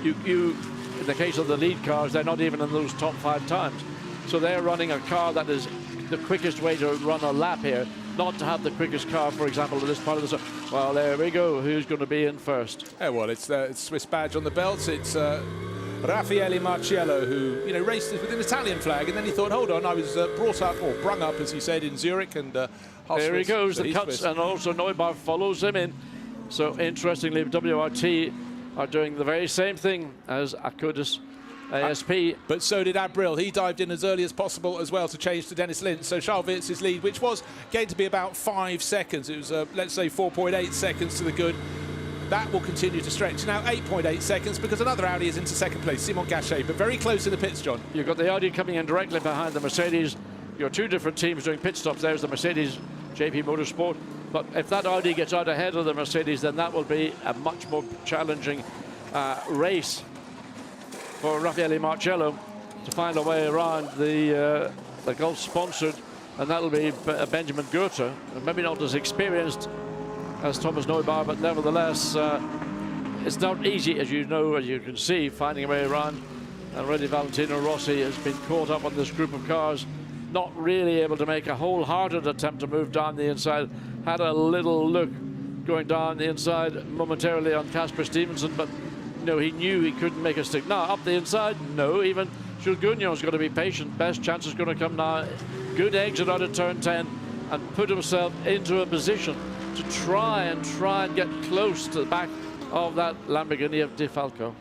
You, in the case of the lead cars, they're not even in those top 5 times. So they're running a car that is the quickest way to run a lap here, not to have the quickest car, for example, at this part of the... Well, there we go. Who's going to be in first? Yeah, well, it's Swiss badge on the belt. It's Raffaele Marcello, who, you know, raced with an Italian flag, and then he thought, hold on, I was brought up, or brung up, as he said, in Zurich, and there he goes, the cuts, and also Neubauer follows him in. So interestingly, WRT are doing the very same thing as Akudis ASP. But so did Abril. He dived in as early as possible as well to change to Dennis Lintz. So Charles Weerts' lead, which was going to be about 5 seconds. It was, let's say, 4.8 seconds to the good. That will continue to stretch. Now 8.8 seconds because another Audi is into second place, Simon Gachet, but very close in the pits, John. You've got the Audi coming in directly behind the Mercedes. Your two different teams doing pit stops. There's the Mercedes, JP Motorsport. But if that Audi gets out ahead of the Mercedes, then that will be a much more challenging race for Raffaele Marcello to find a way around the Gulf sponsored, and that'll be Benjamin Goethe, maybe not as experienced as Thomas Neubauer, but nevertheless it's not easy, as you know, as you can see, finding a way around. And already Valentino Rossi has been caught up on this group of cars, not really able to make a wholehearted attempt to move down the inside. Had a little look going down the inside momentarily on Casper Stevenson, but no, he knew he couldn't make a stick. Now up the inside, no, even Jules Gugnon's got to be patient. Best chance is going to come now. Good exit out of turn 10 and put himself into a position to try and get close to the back of that Lamborghini of De Falco.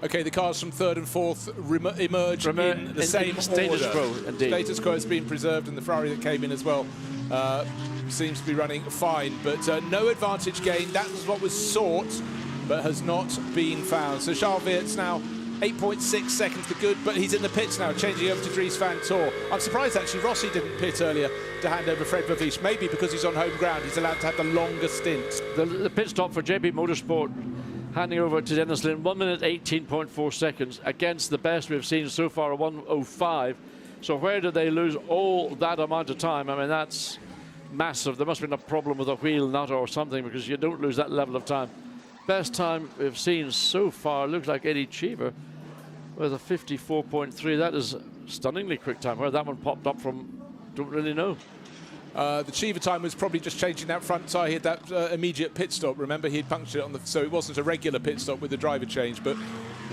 Okay, the cars from third and fourth emerge in the same status order. quo, indeed. Status quo has been preserved, and the Ferrari that came in as well seems to be running fine, but no advantage gained. That was what was sought, but has not been found. So Charles Weerts now 8.6 seconds for good, but he's in the pits now, changing over to Dries van Tor. I'm surprised actually Rossi didn't pit earlier to hand over Fred Vervies. Maybe because he's on home ground, he's allowed to have the longer stint. The pit stop for JP Motorsport, handing over to Dennis Lin, 1 minute 18.4 seconds against the best we've seen so far, 1:05. So where did they lose all that amount of time? I mean, that's massive. There must have been a problem with a wheel nut or something, because you don't lose that level of time. Best time we've seen so far looks like Eddie Cheever with a 54.3. That is stunningly quick time. Where that one popped up from, don't really know. The Cheever time was probably just changing that front tyre. He had that immediate pit stop. Remember, he had punctured it on the, so it wasn't a regular pit stop with the driver change. But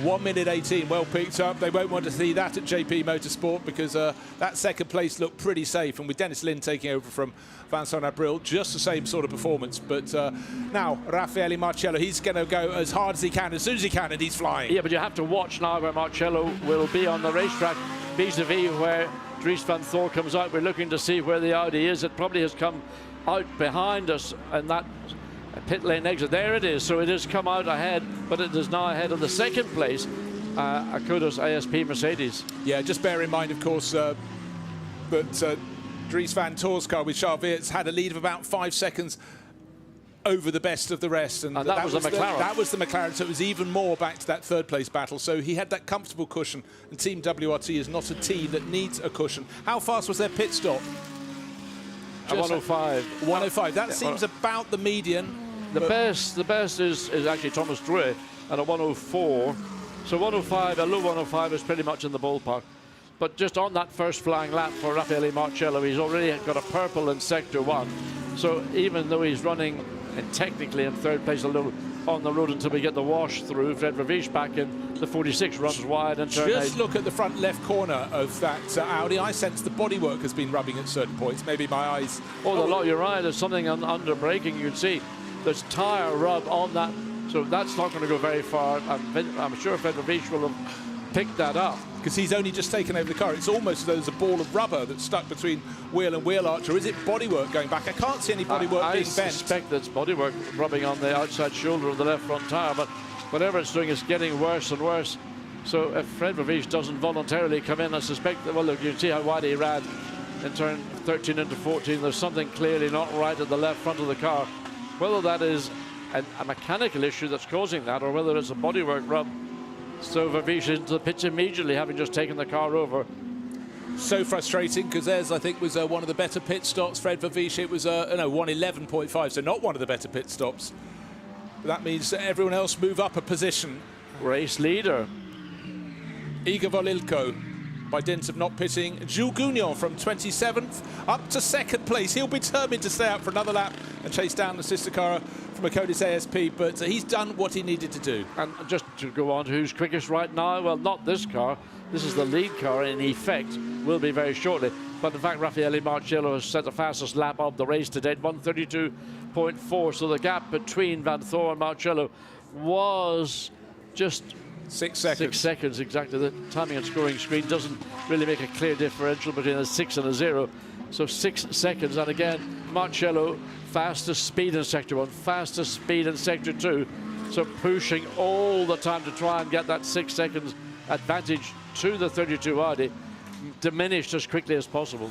1 minute 18, well picked up. They won't want to see that at JP Motorsport, because that second place looked pretty safe. And with Dennis Lin taking over from Vincent Abril, just the same sort of performance. But now Raffaele Marcello, he's going to go as hard as he can, as soon as he can, and he's flying. Yeah, but you have to watch now where Marcello will be on the racetrack, vis-a-vis where Dries van Tor comes out. We're looking to see where the Audi is. It probably has come out behind us, and that pit lane exit, there it is. So it has come out ahead, but it is now ahead of the second place, Acuda's ASP Mercedes. Yeah, just bear in mind, of course, that Dries van Tor's car with Charles Weerts had a lead of about 5 seconds over the best of the rest, and that was the McLaren. That was the McLaren, so it was even more back to that third place battle. So he had that comfortable cushion, and Team WRT is not a team that needs a cushion. How fast was their pit stop? 105. 105. That seems about the median. The best is actually Thomas Drouet at a 104. So 105, a low 105 is pretty much in the ballpark. But just on that first flying lap for Raffaele Marcello, he's already got a purple in Sector 1. So even though he's running and technically in third place a little on the road until we get the wash through, Fred Vervies back in the 46 runs wide and turn Just 8. look at the front left corner of that Audi. I sense the bodywork has been rubbing at certain points. Maybe my eyes. Oh, you're right. There's something under braking. You can see there's tyre rub on that. So that's not going to go very far. I'm sure Fred Vervies will have picked that up, because he's only just taken over the car. It's almost as though there's a ball of rubber that's stuck between wheel and wheel arch. Or is it bodywork going back? I can't see any bodywork being bent. I suspect that's bodywork rubbing on the outside shoulder of the left front tyre, but whatever it's doing is getting worse and worse. So if Fred Vervies doesn't voluntarily come in, I suspect that, well, look, you can see how wide he ran in turn 13 into 14. There's something clearly not right at the left front of the car. Whether that is a mechanical issue that's causing that, or whether it's a bodywork rub. So Vervies into the pits immediately, having just taken the car over. So frustrating, because theirs, I think, was one of the better pit stops. Fred Vervies, it was 1:11.5, so not one of the better pit stops. But that means that everyone else move up a position. Race leader Igor Volilko, by dint of not pitting. Jules Gounon from 27th up to second place. He'll be determined to stay out for another lap and chase down the sister car from Akodis ASP, but he's done what he needed to do. And just to go on to who's quickest right now, well, not this car. This is the lead car, in effect, will be very shortly. But in fact, Raffaele Marcello has set the fastest lap of the race to date, 1:32.4. So the gap between Van Thor and Marcello was just 6 seconds. 6 seconds, exactly. The timing and scoring screen doesn't really make a clear differential between a 6 and a 0. So 6 seconds. And again, Marcello, fastest speed in Sector 1, fastest speed in Sector 2. So pushing all the time to try and get that 6 seconds advantage to the 32 Audi, diminished as quickly as possible.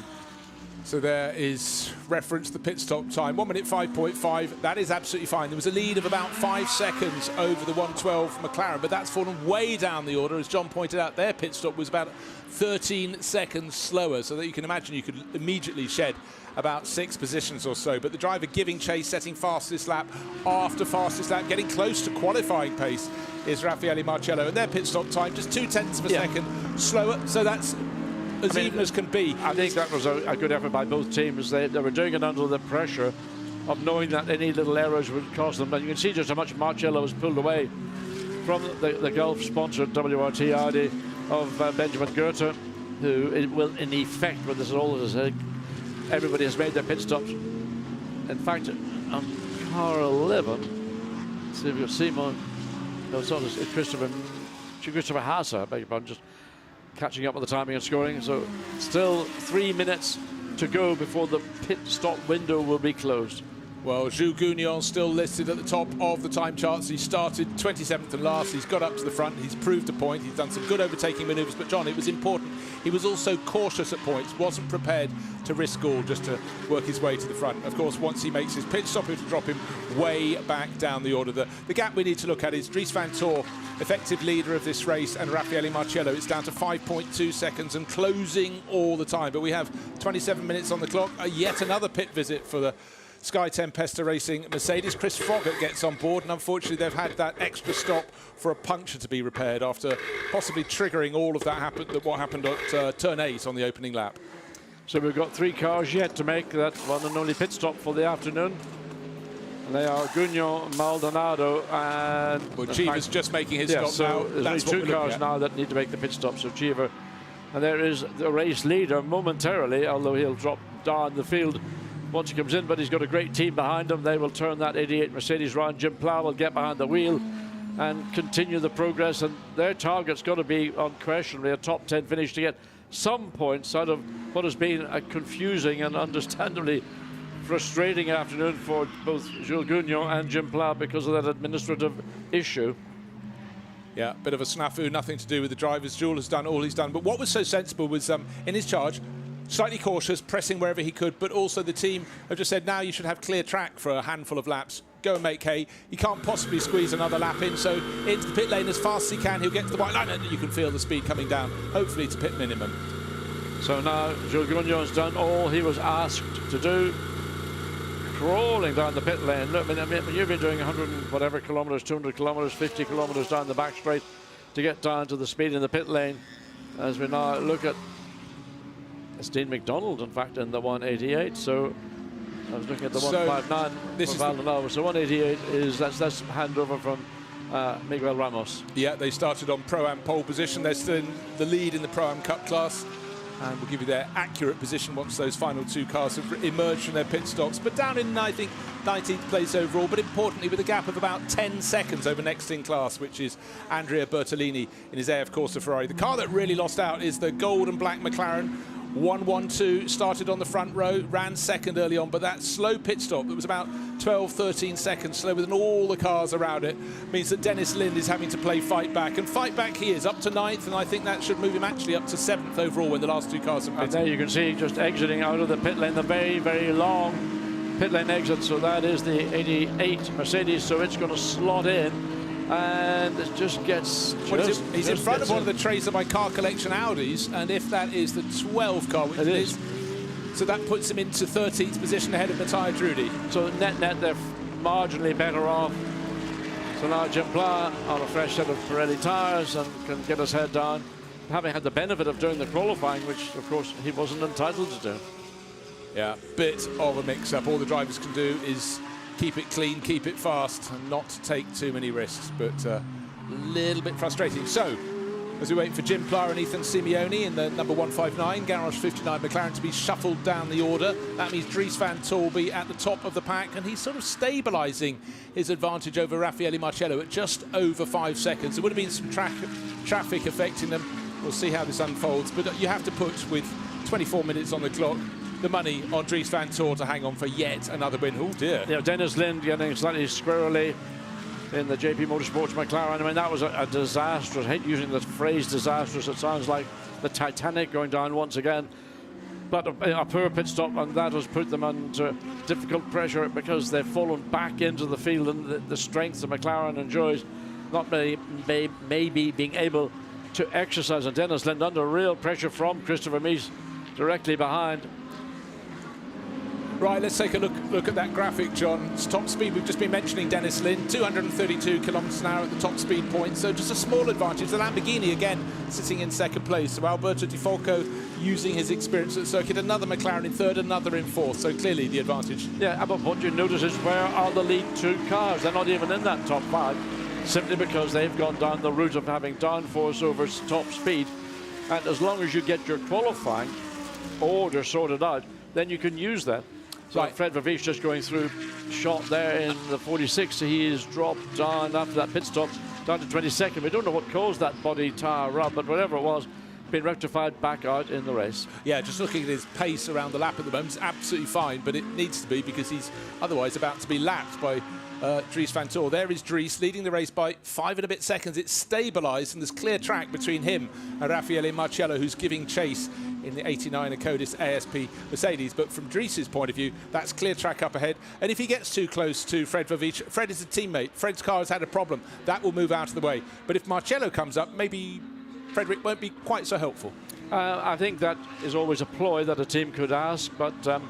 So there is reference the pit stop time, 1 minute 5.5. That is absolutely fine. There was a lead of about 5 seconds over the 112 McLaren, but that's fallen way down the order. As John pointed out, their pit stop was about 13 seconds slower, so that you can imagine you could immediately shed about 6 positions or so. But the driver giving chase, setting fastest lap after fastest lap, getting close to qualifying pace is Raffaele Marcello, and their pit stop time just 0.2 of a second slower. So that's as even as can be. I think that was a good effort by both teams. They were doing it under the pressure of knowing that any little errors would cost them. But you can see just how much Marcello was pulled away from the Gulf-sponsored WRT Audi of Benjamin Goethe, who it will, in effect, when this is all as everybody has made their pit stops. In fact, on car 11, see if you've seen more. No, it's not. It's Christopher Haase, I beg your pardon, just catching up with the timing and scoring. So still 3 minutes to go before the pit stop window will be closed. Well, Jules Gounon still listed at the top of the time charts. He started 27th and last. He's got up to the front. He's proved a point. He's done some good overtaking manoeuvres. But, John, it was important. He was also cautious at points, wasn't prepared to risk all just to work his way to the front. Of course, once he makes his pit stop, it'll drop him way back down the order. The gap we need to look at is Dries van Tor, effective leader of this race, and Raffaele Marciello. It's down to 5.2 seconds and closing all the time. But we have 27 minutes on the clock. Yet another pit visit for the Sky Tempesta Racing Mercedes. Chris Froggatt gets on board, and unfortunately they've had that extra stop for a puncture to be repaired after possibly triggering all of that what happened at turn 8 on the opening lap. So we've got 3 cars yet to make that one and only pit stop for the afternoon. And they are Gounon, Maldonado, and... Well, Cheever's just making his stop so now. There's only 2 cars now that need to make the pit stop, so Cheever. And there is the race leader momentarily, although he'll drop down the field once he comes in, but he's got a great team behind him. They will turn that 88 Mercedes round. Jim Plow will get behind the wheel and continue the progress, and their target's got to be unquestionably a top 10 finish to get some points out of what has been a confusing and understandably frustrating afternoon for both Jules Gounon and Jim Plow because of that administrative issue. Yeah, bit of a snafu, nothing to do with the drivers. Jules has done all he's done, but what was so sensible was in his charge, slightly cautious, pressing wherever he could, but also the team have just said, now you should have clear track for a handful of laps. Go and make hay. He can't possibly squeeze another lap in, so into the pit lane as fast as he can. He'll get to the white line, and you can feel the speed coming down, hopefully to pit minimum. So now Jules Gounon's done all he was asked to do, crawling down the pit lane. Look, I mean, you've been doing 100 and whatever kilometres, 200 kilometres, 50 kilometres down the back straight to get down to the speed in the pit lane. As we now look at Dean McDonald, in fact, in the 188. So I was looking at the 159 for Maldonado. So 188 is that's handover from Miguel Ramos. Yeah, they started on Pro-Am pole position. They're still in the lead in the Pro-Am Cup class, and we'll give you their accurate position once those final 2 cars have emerged from their pit stops. But down in, I think, 19th place overall, but importantly with a gap of about 10 seconds over next in class, which is Andrea Bertolini in his AF Corsa Ferrari. The car that really lost out is the gold and black McLaren 112, started on the front row, ran second early on, but that slow pit stop that was about 12-13 seconds slower than all the cars around it means that Dennis Lind is having to play fight back, and fight back he is up to 9th, and I think that should move him actually up to 7th overall when the last 2 cars have pitted. And there you can see just exiting out of the pit lane, the very, very long pit lane exit. So that is the 88 Mercedes, so it's going to slot in. And it just gets... He's in front of one of the Tracer by Car Collection Audis, and if that is the 12 car, which it is, so that puts him into 13th position ahead of Matthias Drudy. So net, they're marginally better off. So now Jim Plow on a fresh set of Pirelli tyres and can get his head down, having had the benefit of doing the qualifying, which, of course, he wasn't entitled to do. Yeah, bit of a mix-up. All the drivers can do is keep it clean, keep it fast, and not take too many risks, but a little bit frustrating. So, as we wait for Jim Plow and Ethan Simeoni in the number 159, Garage 59 McLaren to be shuffled down the order, that means Dries van Tor will be at the top of the pack, and he's sort of stabilising his advantage over Raffaele Marciello at just over 5 seconds. There would have been some traffic affecting them. We'll see how this unfolds, but you have to put, with 24 minutes on the clock, the money on Dries van Tor to hang on for yet another win. Oh dear. Yeah, Dennis Lind getting slightly squirrely in the JP Motorsports McLaren. I mean, that was a disastrous, I hate using the phrase disastrous, it sounds like the Titanic going down once again. But a poor pit stop, and that has put them under difficult pressure because they've fallen back into the field, and the strength that McLaren enjoys not maybe being able to exercise. And Dennis Lind under real pressure from Christopher Mies directly behind. Right, let's take a look at that graphic, John. It's top speed, we've just been mentioning Dennis Lind, 232 kilometres an hour at the top speed point, so just a small advantage. The Lamborghini, again, sitting in second place. So Alberto Di Folco using his experience at the circuit. Another McLaren in third, another in fourth, so clearly the advantage. Yeah, but what you notice is where are the lead 2 cars? They're not even in that top 5, simply because they've gone down the route of having downforce over top speed. And as long as you get your qualifying order sorted out, then you can use that. So right. Fred Vervies just going through, shot there in the 46. He is dropped down after that pit stop, down to 22nd. We don't know what caused that body tire rub, but whatever it was, been rectified back out in the race. Yeah, just looking at his pace around the lap at the moment, it's absolutely fine, but it needs to be because he's otherwise about to be lapped by Dries van Tor. There is Dries leading the race by 5 and a bit seconds. It's stabilised and there's clear track between him and Raffaele Marciello, who's giving chase in the 89 Acodis ASP Mercedes. But from Dries's point of view, that's clear track up ahead. And if he gets too close to Fred Vervic, Fred is a teammate. Fred's car has had a problem. That will move out of the way. But if Marciello comes up, maybe Frederick won't be quite so helpful. I think that is always a ploy that a team could ask, but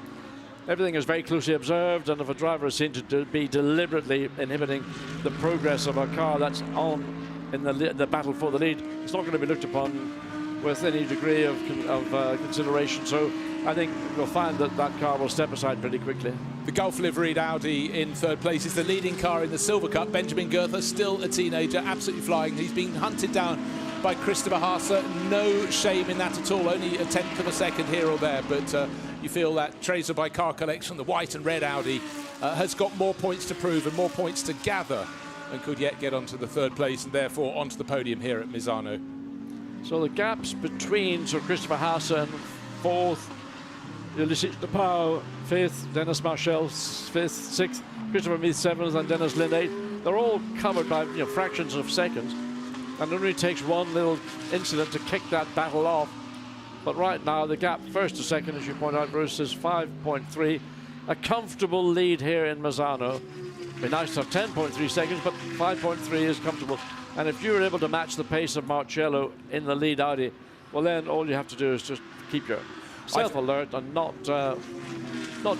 everything is very closely observed, and if a driver is seen to be deliberately inhibiting the progress of a car that's on in the battle for the lead, it's not going to be looked upon with any degree of consideration. So I think we'll find that that car will step aside pretty quickly. The Gulf liveried Audi in third place is the leading car in the Silver Cup. Benjamin Goethe, still a teenager, absolutely flying. He's been hunted down by Christopher Haase. No shame in that at all. Only a tenth of a second here or there, but you feel that Tracer by Car Collection, the white and red Audi, has got more points to prove and more points to gather and could yet get onto the third place and therefore onto the podium here at Misano. So the gaps between Christopher Haase and fourth, Ulysses de Pauw fifth, Dennis Marshall fifth, sixth, Christopher Meath seventh, and Dennis Lind eighth. They're all covered by fractions of seconds, and it only takes one little incident to kick that battle off. But right now, the gap first to second, as you point out, Bruce, is 5.3. A comfortable lead here in Misano. It'd be nice to have 10.3 seconds, but 5.3 is comfortable. And if you're able to match the pace of Marciello in the lead Audi, well, then all you have to do is just keep yourself alert and not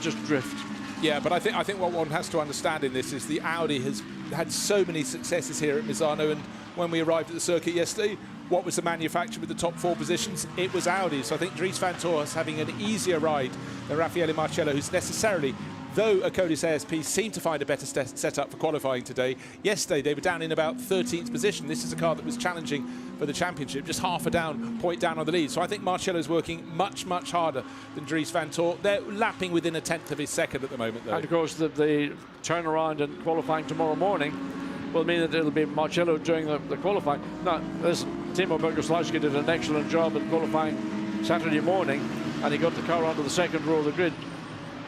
just drift. Yeah, but I think what one has to understand in this is the Audi has had so many successes here at Misano, and when we arrived at the circuit yesterday, what was the manufacturer with the top 4 positions? It was Audi. So I think Dries van Tor is having an easier ride than Raffaele Marciello, who's necessarily, though Acodis ASP seemed to find a better setup for qualifying today, yesterday they were down in about 13th position. This is a car that was challenging for the championship, just half a point down on the lead. So I think Marciello's working much, much harder than Dries van Tor. They're lapping within a tenth of his second at the moment, though. And of course, the turnaround in qualifying tomorrow morning will mean that it'll be Marciello doing the qualifying. Now, listen, Timo Bergoslawski did an excellent job at qualifying Saturday morning, and he got the car onto the second row of the grid.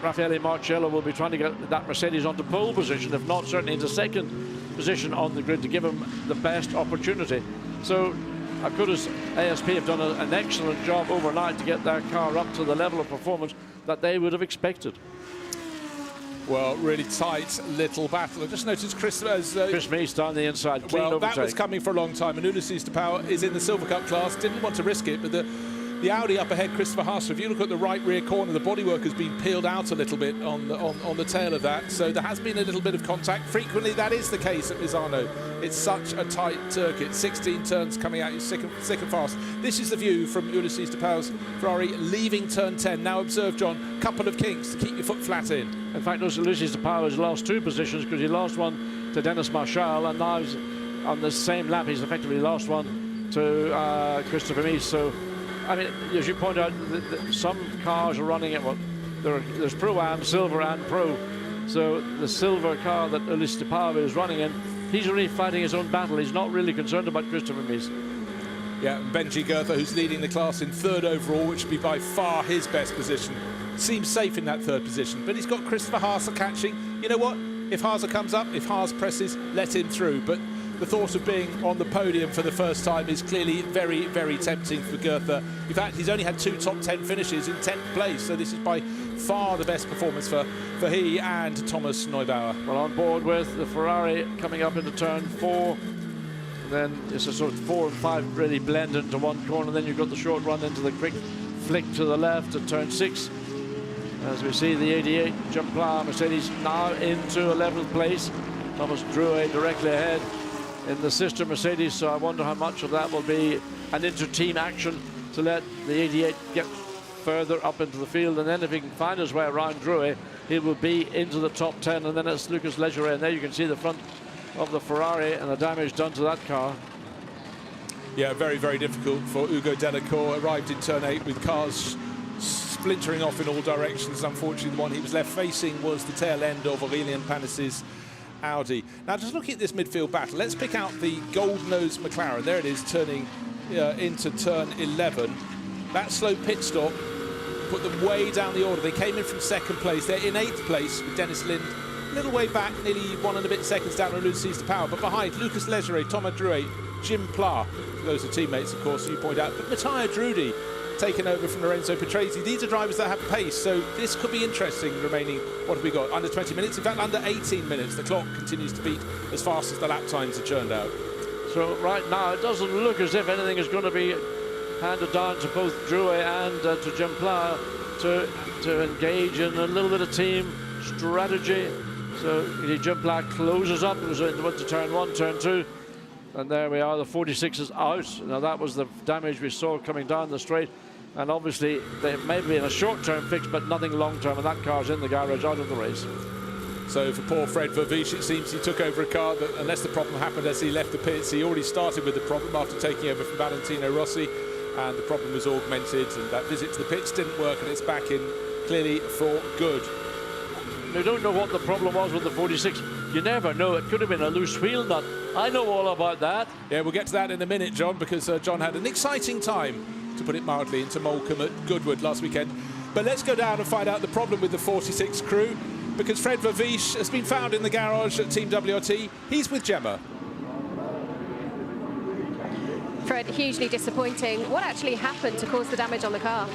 Raffaele Marciello will be trying to get that Mercedes onto pole position, if not certainly into second position on the grid, to give him the best opportunity. So Acodis ASP have done an excellent job overnight to get their car up to the level of performance that they would have expected. Well, really tight little battle. I just noticed Chris Meath down the inside. Well, that was coming for a long time, and Ulysses de Pauw is in the Silver Cup class. Didn't want to risk it, but the Audi up ahead, Christopher Haase, if you look at the right rear corner, the bodywork has been peeled out a little bit on the tail of that, so there has been a little bit of contact. Frequently that is the case at Misano. It's such a tight circuit, 16 turns coming out, thick and fast. This is the view from Ulysses de Pauw's Ferrari leaving turn 10. Now observe, John, couple of kinks to keep your foot flat in. In fact, Ulysses de Pauw has lost 2 positions because he lost one to Dennis Marshall, and now he's on the same lap he's effectively lost one to Christopher Meath. So I mean, as you point out, some cars are running at what? There's Pro-Am, Silver and Pro. So the silver car that Ulysses de Pauw is running in, he's really fighting his own battle. He's not really concerned about Christopher Meath. Yeah, Benji Goethe, who's leading the class in third overall, which would be by far his best position. Seems safe in that third position, but he's got Christopher Haase catching. You know what? If Haase comes up, if Haase presses, let him through. But the thought of being on the podium for the first time is clearly very, very tempting for Goethe. In fact, he's only had 2 top 10 finishes in 10th place, so this is by far the best performance for he and Thomas Neubauer. Well, on board with the Ferrari coming up into turn 4. And then it's a sort of 4 and 5 really blend into one corner. Then you've got the short run into the quick flick to the left at turn 6. As we see the 88 Jumpla Mercedes now into 11th place. Thomas Drouet directly ahead in the sister Mercedes, so I wonder how much of that will be an inter-team action to let the 88 get further up into the field, and then if he can find his way around Drouet, he will be into the top 10, and then it's Lucas Legere, and there you can see the front of the Ferrari and the damage done to that car. Yeah, very, very difficult for Ugo Delacour. Arrived in turn 8 with cars splintering off in all directions. Unfortunately, the one he was left facing was the tail end of Aurelien Panis's Audi. Now, just looking at this midfield battle, let's pick out the gold-nosed McLaren. There it is, turning into turn 11. That slow pit stop put them way down the order. They came in from second place. They're in 8th place with Dennis Lind a little way back, nearly 1 and a bit seconds down on Ulysses de Pauw. But behind, Lucas Legere, Thomas Drouet, Jim Pla. Those are teammates, of course, you point out. But Matteo Drudi taken over from Lorenzo Petresi. These are drivers that have pace, so this could be interesting remaining, what have we got, under 20 minutes? In fact, under 18 minutes. The clock continues to beat as fast as the lap times are churned out. So right now, it doesn't look as if anything is going to be handed down to both Drouet and to Jim Pla to engage in a little bit of team strategy. So Jim Pla closes up. It was into turn 1, turn 2. And there we are, the 46 is out. Now that was the damage we saw coming down the straight. And obviously, there may be a short-term fix, but nothing long-term, and that car's in the garage, out of the race. So for poor Fred Vervish, it seems he took over a car that, unless the problem happened as he left the pits, he already started with the problem after taking over from Valentino Rossi, and the problem was augmented, and that visit to the pits didn't work, and it's back in clearly for good. We don't know what the problem was with the 46. You never know. It could have been a loose wheel nut. I know all about that. Yeah, we'll get to that in a minute, John, because John had an exciting time, to put it mildly, into Moulcombe at Goodwood last weekend. But let's go down and find out the problem with the 46 crew, because Fred Vervish has been found in the garage at Team WRT. He's with Gemma. Fred, hugely disappointing. What actually happened to cause the damage on the car?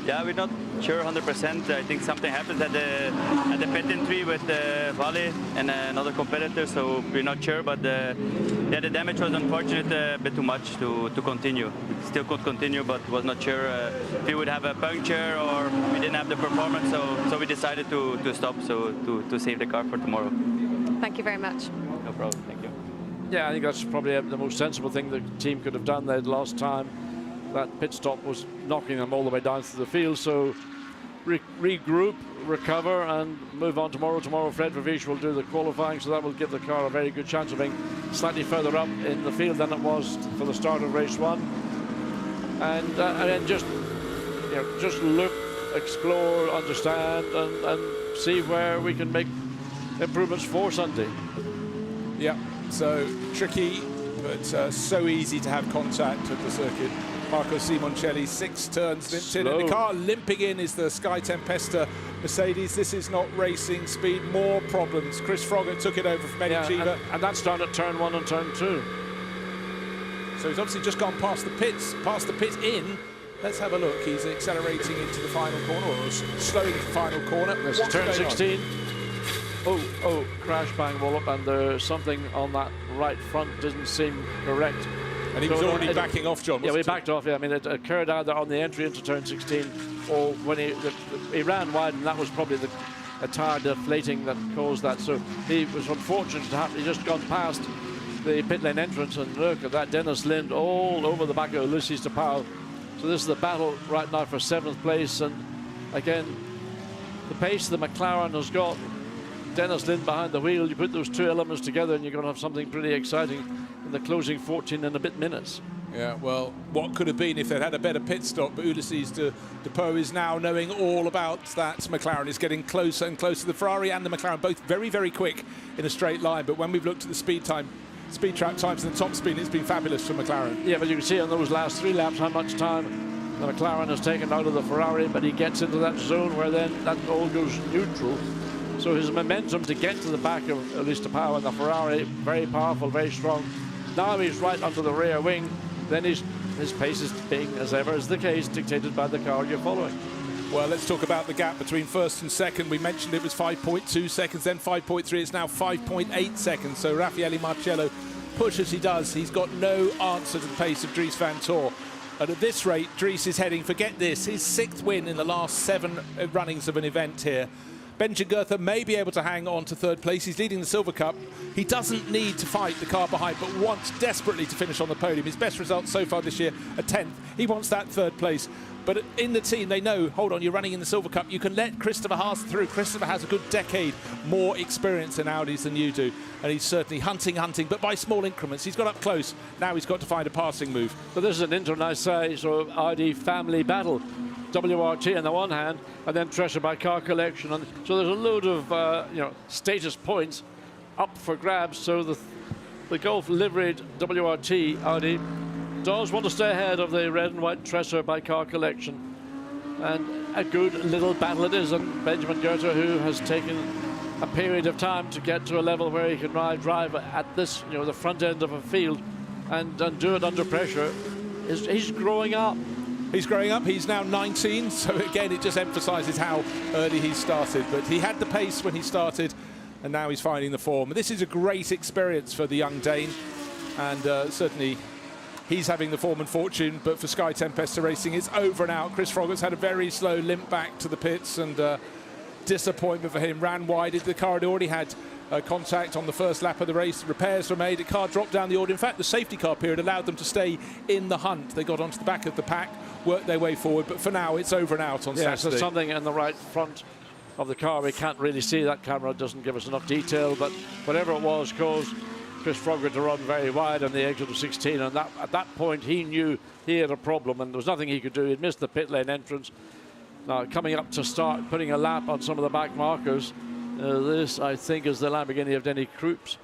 Yeah, we're not sure 100%. I think something happened at the pit entry with Vale and another competitor, so we're not sure. But yeah, the damage was unfortunate, a bit too much to continue. We still could continue, but was not sure if we would have a puncture or we didn't have the performance. So we decided to stop, so to save the car for tomorrow. Thank you very much. No problem. Thank you. Yeah, I think that's probably the most sensible thing the team could have done there last time. That pit stop was knocking them all the way down through the field, so regroup, recover, and move on tomorrow. Tomorrow, Fred Vervish will do the qualifying, so that will give the car a very good chance of being slightly further up in the field than it was for the start of race 1. And then just look, explore, understand, and see where we can make improvements for Sunday. Yeah, so tricky, but so easy to have contact at the circuit. Marco Simoncelli, 6 turns limped in, and the car limping in is the Sky Tempesta Mercedes. This is not racing speed, more problems. Chris Froggatt took it over from Eddie Cheever. And that's down at turn 1 and turn 2. So he's obviously just gone past the pits, past the pit in. Let's have a look. He's accelerating into the final corner, or slowing the final corner. This is turn 16. Oh, crash, bang, wallop, and there's something on that right front doesn't seem correct. And he was already backing off, John, Yeah, we backed off, yeah. I mean, it occurred either on the entry into turn 16 or when he ran wide, and that was probably a tire deflating that caused that. So he was unfortunate to have he just gone past the pit lane entrance, and look at that, Dennis Lind all over the back of Ulysses de Pauw. So this is the battle right now for 7th place, and again, the pace the McLaren has got, Dennis Lind behind the wheel, you put those two elements together and you're going to have something pretty exciting in the closing 14 and a bit minutes. Yeah, well, what could have been if they'd had a better pit stop, but Ulysses de Pauw is now knowing all about that. McLaren is getting closer and closer. The Ferrari and the McLaren both very, very quick in a straight line, but when we've looked at the speed trap times and the top speed, it's been fabulous for McLaren. Yeah, but you can see on those last 3 laps how much time the McLaren has taken out of the Ferrari, but he gets into that zone where then that all goes neutral. So his momentum to get to the back of Ulysses de Pauw and the Ferrari, very powerful, very strong. Now he's right under the rear wing. Then his pace is being, as ever is the case, dictated by the car you're following. Well, let's talk about the gap between first and second. We mentioned it was 5.2 seconds, then 5.3. It's now 5.8 seconds. So Raffaele Marcello, push as he does, he's got no answer to the pace of Dries van Tor. And at this rate, Dries is heading, forget this, his 6th win in the last 7 runnings of an event here. Benjamin Goethe may be able to hang on to 3rd place. He's leading the Silver Cup. He doesn't need to fight the car behind, but wants desperately to finish on the podium. His best result so far this year, a 10th. He wants that 3rd place. But in the team, they know, hold on, you're running in the Silver Cup. You can let Christopher Haas through. Christopher has a good decade more experience in Audis than you do. And he's certainly hunting, but by small increments. He's got up close. Now he's got to find a passing move. But this is an international sort of Audi family battle. WRT on the one hand, and then Treasure by Car Collection. And so there's a load of status points up for grabs. So the Golf liveried WRT Audi does want to stay ahead of the red and white Tresor by car collection. And a good little battle it is. And Benjamin Goethe, who has taken a period of time to get to a level where he can drive at this, the front end of a field and do it under pressure, he's growing up. He's growing up. He's now 19, so again, it just emphasises how early he started. But he had the pace when he started, and now he's finding the form. This is a great experience for the young Dane, and certainly he's having the form and fortune. But for Sky Tempesta Racing, it's over and out. Chris Froggatt's had a very slow limp back to the pits, and disappointment for him. Ran wide. The car had already had contact on the first lap of the race. Repairs were made. The car dropped down the order. In fact, the safety car period allowed them to stay in the hunt. They got onto the back of the pack, worked their way forward. But for now, it's over and out on Saturday. So something in the right front of the car. We can't really see. That camera doesn't give us enough detail. But whatever it was caused Chris Froggatt to run very wide on the exit of 16. And at that point, he knew he had a problem. And there was nothing he could do. He'd missed the pit lane entrance. Now, coming up to start, putting a lap on some of the back markers. This, I think, is the Lamborghini of Denny Krups.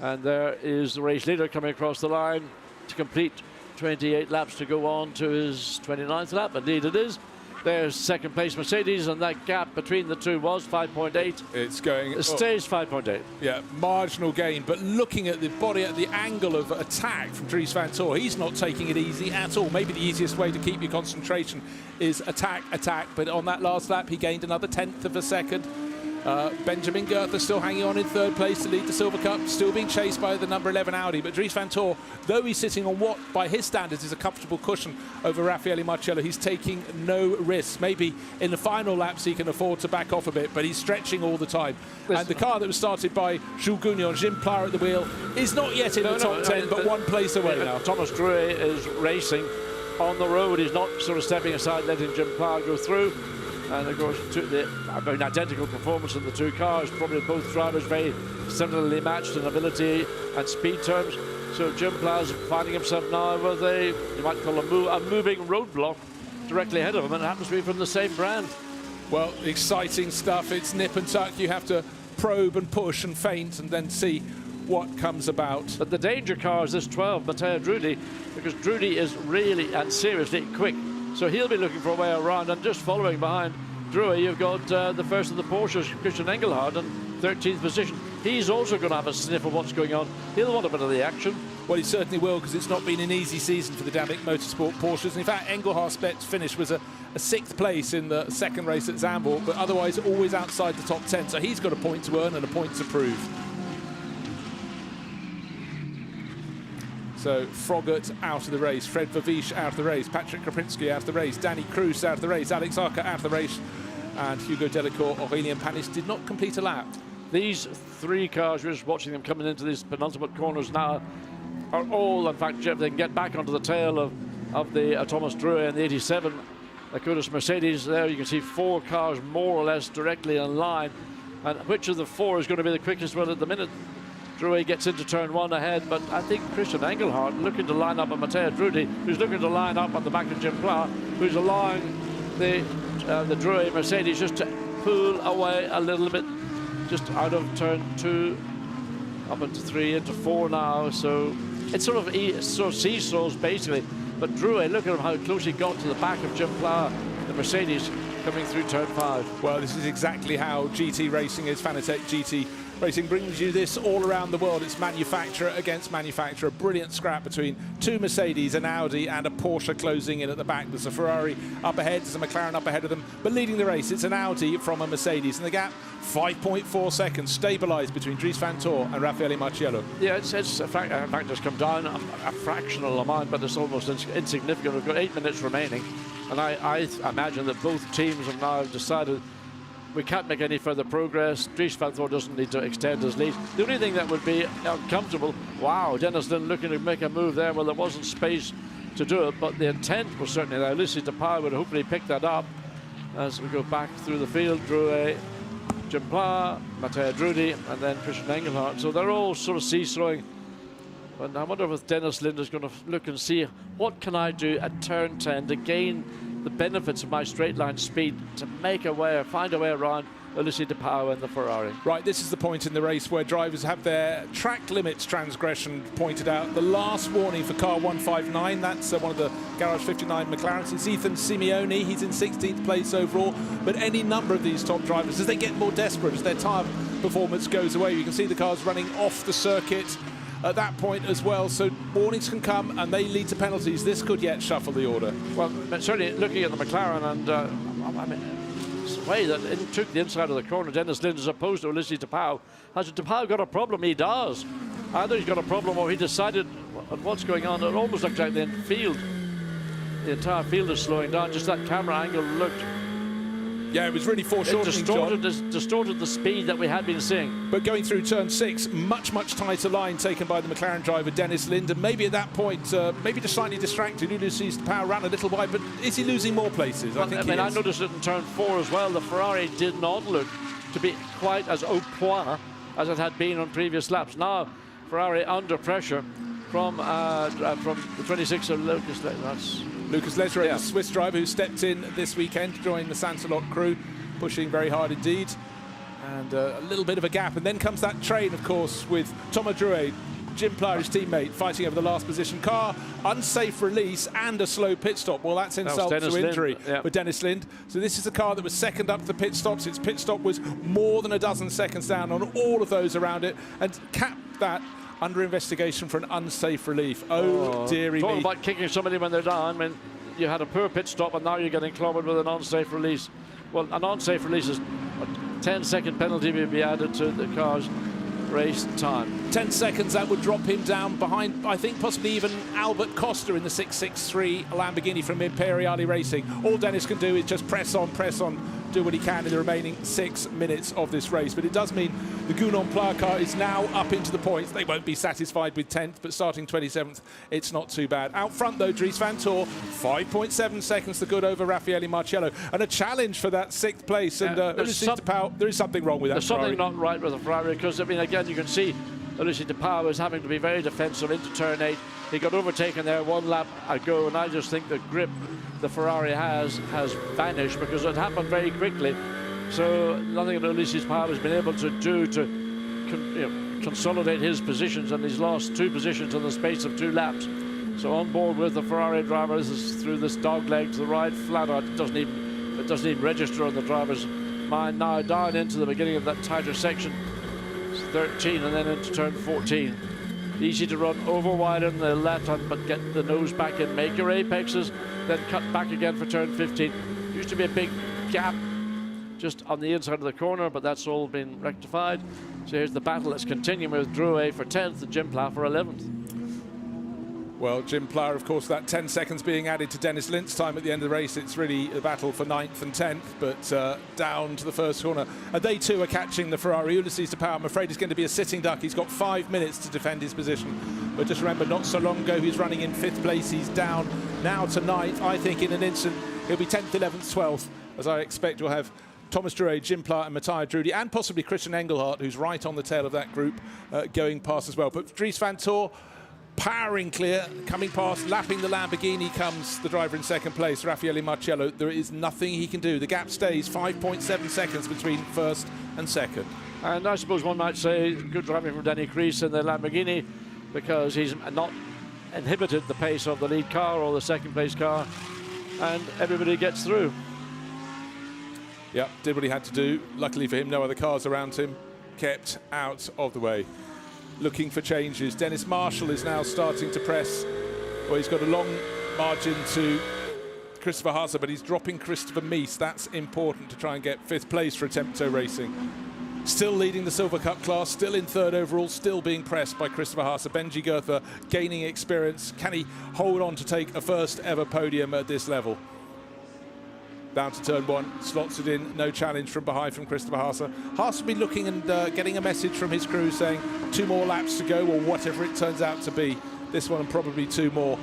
And there is the race leader coming across the line to complete 28 laps to go on to his 29th lap. Indeed it is. There's second place Mercedes, and that gap between the two was 5.8. It's going... It stays 5.8. Yeah, marginal gain. But looking at the body, at the angle of attack from Dries van Tor, he's not taking it easy at all. Maybe the easiest way to keep your concentration is attack. But on that last lap, he gained another 1/10 of a second. Benjamin Goethe still hanging on in third place to lead the Silver Cup, still being chased by the number 11 Audi. But Dries van Tor, though he's sitting on what, by his standards, is a comfortable cushion over Raffaele Marciello, he's taking no risks. Maybe in the final laps he can afford to back off a bit, but he's stretching all the time. And the car that was started by Jules Gounon, Jim Pla at the wheel, is not yet in the top 10, but one place away now. Thomas Drouet is racing on the road. He's not sort of stepping aside, letting Jim Pla go through. And of course, an identical performance in the two cars, probably both drivers very similarly matched in ability and speed terms. So Jim Pla's finding himself now with you might call a moving roadblock directly ahead of him, and it happens to be from the same brand. Well, exciting stuff. It's nip and tuck. You have to probe and push and feint and then see what comes about. But the danger car is this 12, Matteo Drudi, because Drudi is really and seriously quick. So he'll be looking for a way around, and just following behind Drouet, you've got the first of the Porsches, Christian Engelhardt, in 13th position. He's also going to have a sniff of what's going on. He'll want a bit of the action. Well, he certainly will, because it's not been an easy season for the Damick Motorsport Porsches. In fact, Engelhardt's best finish was a 6th place in the second race at Zandvoort, but otherwise always outside the top 10. So he's got a point to earn and a point to prove. So Froggatt out of the race, Fred Verviche out of the race, Patrick Krapinski out of the race, Danny Cruz out of the race, Alex Arca out of the race, and Hugo Delacour, Aurélien Panis did not complete a lap. These three cars, we're just watching them coming into these penultimate corners now, are all, in fact, Jeff, they can get back onto the tail of the Thomas Drouet and the 87 Acutis Mercedes. There you can see 4 cars more or less directly in line, and which of the 4 is going to be the quickest one at the minute? Drouet gets into turn 1 ahead, but I think Christian Engelhardt looking to line up on Matteo Drudi, who's looking to line up on the back of Jim Pla, who's allowing the Drouet Mercedes just to pull away a little bit, just out of turn 2, up into 3, into 4 now. So it's sort of seesaws basically. But Drouet, look at him how close he got to the back of Jim Pla, the Mercedes, coming through turn 5. Well, this is exactly how GT racing is. Fanatec GT Racing brings you this all around the world. It's manufacturer against manufacturer. Brilliant scrap between 2 Mercedes, an Audi and a Porsche closing in at the back. There's a Ferrari up ahead, there's a McLaren up ahead of them. But leading the race, it's an Audi from a Mercedes. And the gap, 5.4 seconds, stabilised between Dries van Tor and Raffaele Marciello. Yeah, it's in fact, it's come down a fractional amount, but it's almost insignificant. We've got 8 minutes remaining. And I imagine that both teams have now decided we can't make any further progress. Dries van Tor doesn't need to extend his lead. The only thing that would be uncomfortable, wow, Dennis Lynn looking to make a move there. Well, there wasn't space to do it, but the intent was certainly there. Lucy DePauw would hopefully pick that up as we go back through the field. Drouet, Jim Pla, Matteo Drudi, and then Christian Engelhardt. So they're all sort of seesawing. But I wonder if Dennis Lynn is going to look and see what can I do at turn 10 to gain the benefits of my straight line speed, to make a way or find a way around Ulisses de Pauw and the Ferrari. Right, this is the point in the race where drivers have their track limits transgression pointed out. The last warning for car 159, that's one of the Garage 59 McLarens. It's Ethan Simeone, he's in 16th place overall. But any number of these top drivers, as they get more desperate, as their tyre performance goes away, you can see the cars running off the circuit at that point as well. So warnings can come and they lead to penalties. This could yet shuffle the order. Well, certainly looking at the McLaren, and I mean, it's the way that it took the inside of the corner, Dennis Lind, as opposed to Ulisses de Pauw. Has de Pauw got a problem? He does. Either he's got a problem or he decided what's going on. It almost looks like the field, the entire field is slowing down. Just that camera angle looked. Yeah, it was really foreshortening, distorted the speed that we had been seeing. But going through turn 6, much tighter line taken by the McLaren driver, Dennis Lind. And maybe at that point, maybe just slightly distracted. Ulisses de Pauw ran a little wide, but is he losing more places? Well, I noticed it in turn 4 as well. The Ferrari did not look to be quite as au point as it had been on previous laps. Now, Ferrari under pressure from the 26 of Lucas. That's Lucas Lesre, the Swiss driver who stepped in this weekend to join the Sansalot crew, pushing very hard indeed. And a little bit of a gap. And then comes that train, of course, with Thomas Drouet, Jim Plyer, his teammate, fighting over the last position. Car, unsafe release and a slow pit stop. Well, that's insult to injury for Dennis Lind. So this is a car that was second up to the pit stops. Its pit stop was more than a dozen seconds down on all of those around it, and capped that under investigation for an unsafe relief. Oh, dearie me. Talking about kicking somebody when they're down. I mean, you had a poor pit stop and now you're getting clobbered with an unsafe release. Well, an unsafe release is a 10-second penalty will be added to the car's race time. 10 seconds, that would drop him down behind, I think, possibly even Albert Costa in the 663 Lamborghini from Imperiale Racing. All Dennis can do is just press on, do what he can in the remaining 6 minutes of this race. But it does mean the Gounon Plyer car is now up into the points. They won't be satisfied with 10th, but starting 27th, it's not too bad. Out front, though, Dries Van Tor, 5.7 seconds to good over Raffaele Marcello. And a challenge for that 6th place. And Ulisses de Pauw, there is something wrong with that There's Ferrari. something not right with the Ferrari, because, I mean, again, you can see Ulisses de Pauw is having to be very defensive into turn 8. He got overtaken there 1 lap ago, and I just think the grip the Ferrari has vanished because it happened very quickly. So nothing that Ulisses de Pauw has been able to do to consolidate his positions, and he's lost 2 positions in the space of 2 laps. So on board with the Ferrari drivers is through this dog leg to the right, flat out. It doesn't even register on the driver's mind. Now down into the beginning of that tighter section, 13, and then into turn 14. Easy to run over wide on the left hand, but get the nose back in, make your apexes, then cut back again for turn 15. Used to be a big gap just on the inside of the corner, but that's all been rectified. So here's the battle that's continuing with Drouet for 10th and Jim Plyer for 11th. Well, Jim Plyer, of course, that 10 seconds being added to Dennis Lind's time at the end of the race. It's really a battle for 9th and 10th, but down to the first corner. And they too are catching the Ferrari. Ulisses de Pauw, I'm afraid, is going to be a sitting duck. He's got 5 minutes to defend his position. But just remember, not so long ago, he was running in 5th place. He's down now to 9th. I think in an instant, he'll be 10th, 11th, 12th, as I expect we'll have Thomas Drouet, Jim Plyer and Matthias Drudy, and possibly Christian Engelhardt, who's right on the tail of that group, going past as well. But Dries Van Tor, powering clear, coming past, lapping the Lamborghini, comes the driver in 2nd place, Raffaele Marcello. There is nothing he can do. The gap stays 5.7 seconds between 1st and 2nd. And I suppose one might say good driving from Danny Kreis in the Lamborghini, because he's not inhibited the pace of the lead car or the 2nd place car, and everybody gets through. Yep, did what he had to do. Luckily for him, no other cars around him, kept out of the way. Looking for changes. Dennis Marshall is now starting to press. Well, he's got a long margin to Christopher Haase, but he's dropping Christopher Mies. That's important to try and get 5th place for Attempto Racing. Still leading the Silver Cup class, still in 3rd overall, still being pressed by Christopher Haase. Benji Goethe gaining experience. Can he hold on to take a first ever podium at this level? Down to turn 1, slots it in, no challenge from behind from Christopher Haase. Haase will be looking and getting a message from his crew saying 2 more laps to go, or whatever it turns out to be. This one and probably 2 more.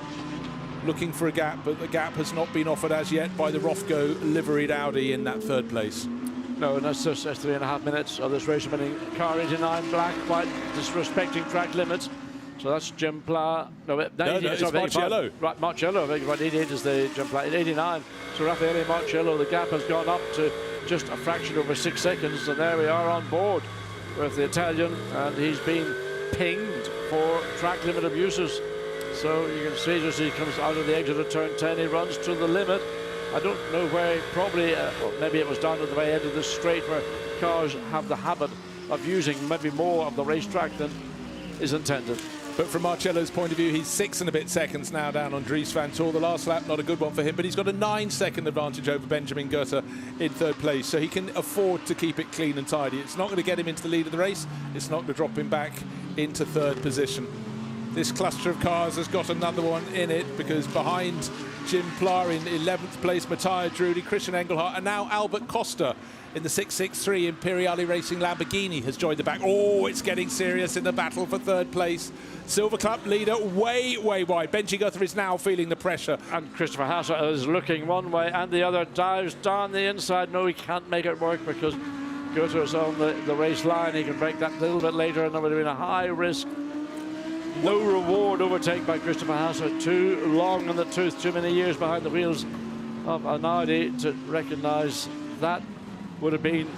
Looking for a gap, but the gap has not been offered as yet by the Rothko liveried Audi in that 3rd place. No, and that's just 3.5 minutes of this race winning car 89 black, quite disrespecting track limits. So that's Jim Plyer. No, it's Marcello. Right, Marcello. 88 is the Jim Plyer. 89. So Raffaele Marcello, the gap has gone up to just a fraction over 6 seconds, and there we are on board with the Italian, and he's been pinged for track limit abuses. So you can see as he comes out of the exit of turn 10, he runs to the limit. I don't know where, probably, well, maybe it was down at the very end of the straight where cars have the habit of using maybe more of the racetrack than is intended. But from Marcello's point of view, he's 6 and a bit seconds now down on Dries van Tor. The last lap, not a good one for him, but he's got a 9-second advantage over Benjamin Goethe in third place, so he can afford to keep it clean and tidy. It's not going to get him into the lead of the race. It's not going to drop him back into third position. This cluster of cars has got another one in it, because behind Jim Plar in 11th place, Matthias Drudy, Christian Engelhardt, and now Albert Costa in the 663 Imperiale Racing Lamborghini has joined the back. Oh, it's getting serious in the battle for third place. Silver Cup leader way, way wide. Benji Goethe is now feeling the pressure. And Christopher Hasse is looking one way and the other, dives down the inside. No, he can't make it work because Goethe is on the race line. He can break that a little bit later, and there would have been a high risk. No reward overtake by Christopher Hasse. Too long in the tooth, too many years behind the wheels of an Audi to recognise that. Would have been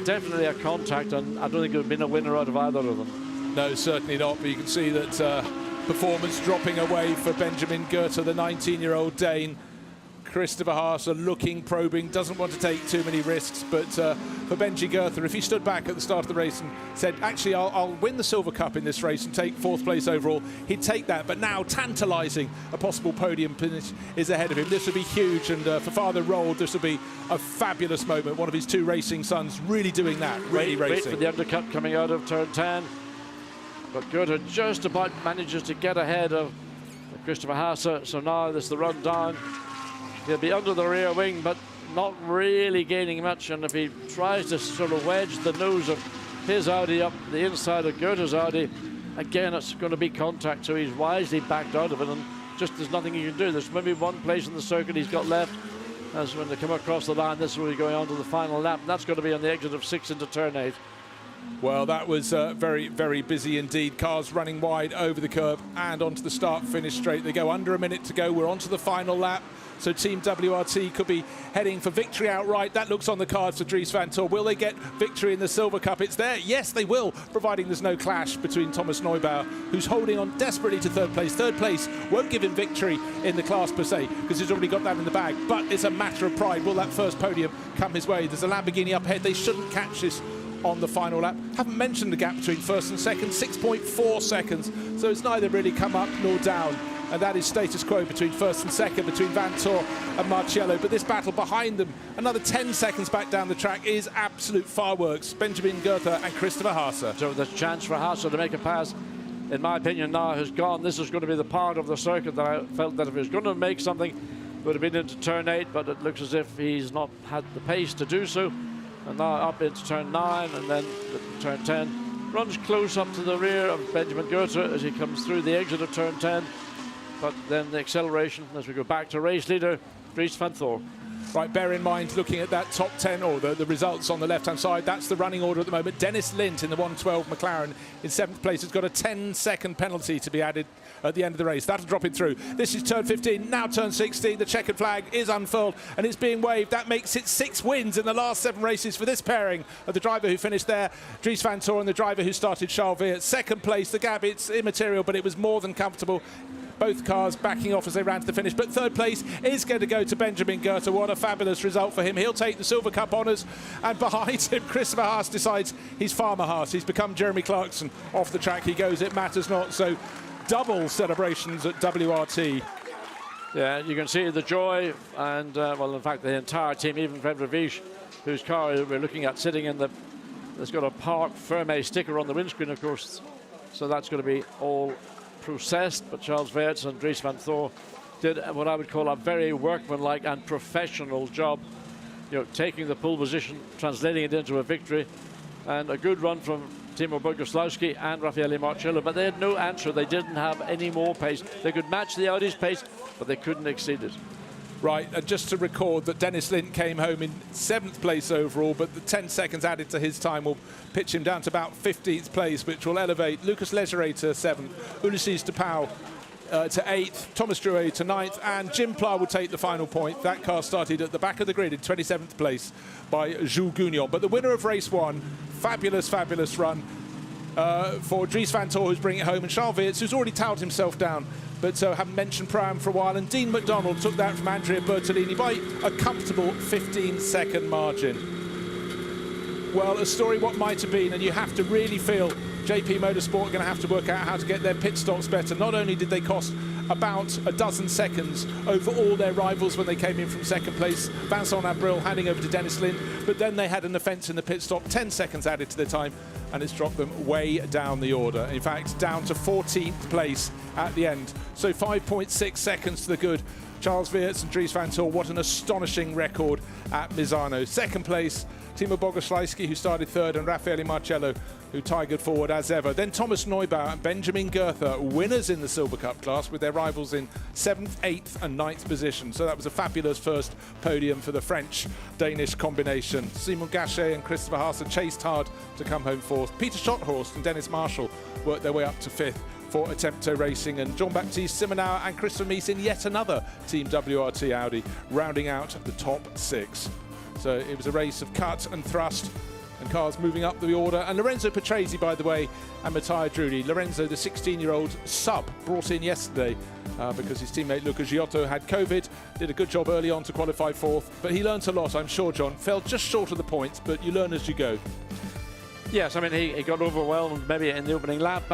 definitely a contact, and I don't think it would have been a winner out of either of them. No, certainly not, but you can see that performance dropping away for Benjamin Goethe, the 19-year-old Dane. Christopher Hasse looking, probing, doesn't want to take too many risks, but for Benji Goethe, if he stood back at the start of the race and said, actually, I'll win the Silver Cup in this race and take 4th place overall, he'd take that. But now, tantalising, a possible podium finish is ahead of him. This would be huge, and for Father Rold, this would be a fabulous moment. One of his 2 racing sons really doing that, really racing. Wait for the undercut coming out of turn 10. But Goethe just about manages to get ahead of Christopher Hasse, so now there's the run down. He'll be under the rear wing, but not really gaining much. And if he tries to sort of wedge the nose of his Audi up the inside of Goethe's Audi, again, it's going to be contact. So he's wisely backed out of it, and just there's nothing he can do. There's maybe one place in the circuit he's got left. As when they come across the line, this will be going on to the final lap. And that's going to be on the exit of 6 into turn 8. Well, that was very, very busy indeed. Cars running wide over the curb and onto the start-finish straight. They go under a minute to go. We're onto the final lap. So Team WRT could be heading for victory outright. That looks on the cards for Dries van Tor. Will they get victory in the Silver Cup? It's there. Yes, they will, providing there's no clash between Thomas Neubauer, who's holding on desperately to third place. Third place won't give him victory in the class per se, because he's already got that in the bag. But it's a matter of pride. Will that first podium come his way? There's a Lamborghini up ahead. They shouldn't catch this on the final lap. Haven't mentioned the gap between first and second, 6.4 seconds. So it's neither really come up nor down. And that is status quo between first and second, between Van Tor and Marcello. But this battle behind them, another 10 seconds back down the track, is absolute fireworks. Benjamin Goethe and Christopher Hasse. So the chance for Hasse to make a pass, in my opinion, now has gone. This is going to be the part of the circuit that I felt that if he was going to make something, it would have been into turn 8, but it looks as if he's not had the pace to do so. And now up into turn 9 and then turn 10. Runs close up to the rear of Benjamin Goethe as he comes through the exit of turn 10. But then the acceleration as we go back to race leader, Dries van Tor. Right, bear in mind, looking at that top 10, or the results on the left-hand side, that's the running order at the moment. Dennis Lint in the 112 McLaren in 7th place has got a 10-second penalty to be added at the end of the race. That'll drop him through. This is turn 15, now turn 16. The checkered flag is unfurled and it's being waved. That makes it 6 wins in the last 7 races for this pairing of the driver who finished there, Dries van Tor, and the driver who started, Charles Veer. 2nd place, the gap, it's immaterial, but it was more than comfortable. Both cars backing off as they ran to the finish. But 3rd place is going to go to Benjamin Goethe. What a fabulous result for him. He'll take the Silver Cup honours. And behind him, Christopher Haase decides he's Farmer Haase. He's become Jeremy Clarkson. Off the track he goes, it matters not. So double celebrations at WRT. Yeah, you can see the joy and, well, in fact, the entire team, even Fred Ravish, whose car we're looking at sitting in the... There's got a Parc Ferme sticker on the windscreen, of course. So that's going to be all processed, but Charles Weerts and Dries van Tor did what I would call a very workmanlike and professional job, you know, taking the pole position, translating it into a victory, and a good run from Timo Boguslawski and Raffaele Marcello, but they had no answer. They didn't have any more pace. They could match the Audi's pace, but they couldn't exceed it. Right, and just to record that Dennis Lint came home in 7th place overall, but the 10 seconds added to his time will pitch him down to about 15th place, which will elevate Lucas Leggere to 7th, Ulysses de Pauw to 8th, Thomas Drouet to 9th, and Jim Pla will take the final point. That car started at the back of the grid in 27th place by Jules Gounon. But the winner of race 1, fabulous, fabulous run for Dries Van Tor, who's bringing it home, and Charles Weerts, who's already towed himself down, but haven't mentioned Pro-Am for a while. And Dean McDonald took that from Andrea Bertolini by a comfortable 15-second margin. Well, a story what might have been, and you have to really feel JP Motorsport are going to have to work out how to get their pit stops better. Not only did they cost about a dozen seconds over all their rivals when they came in from second place, Vincent Abril handing over to Dennis Lind, but then they had an offence in the pit stop, 10 seconds added to their time, and it's dropped them way down the order. In fact, down to 14th place at the end. So 5.6 seconds to the good. Charles Weerts and Dries Van Tor, what an astonishing record at Misano. Second place, Timo Bogoslawski, who started third, and Raffaele Marcello, who tigered forward as ever. Then Thomas Neubauer and Benjamin Goethe, winners in the Silver Cup class, with their rivals in 7th, 8th and 9th position. So that was a fabulous first podium for the French-Danish combination. Simon Gachet and Christopher Haase chased hard to come home fourth. Peter Schotthorst and Dennis Marshall worked their way up to 5th for Attempto Racing, and Jean-Baptiste Simonauer and Christopher Mies in yet another Team WRT Audi, rounding out the top 6. So it was a race of cut and thrust, and cars moving up the order. And Lorenzo Patrese, by the way, and Matteo Drudi. Lorenzo, the 16-year-old sub, brought in yesterday because his teammate Luca Giotto had COVID. Did a good job early on to qualify fourth, but he learnt a lot, I'm sure, John. Fell just short of the points, but you learn as you go. Yes, I mean, he got overwhelmed maybe in the opening lap.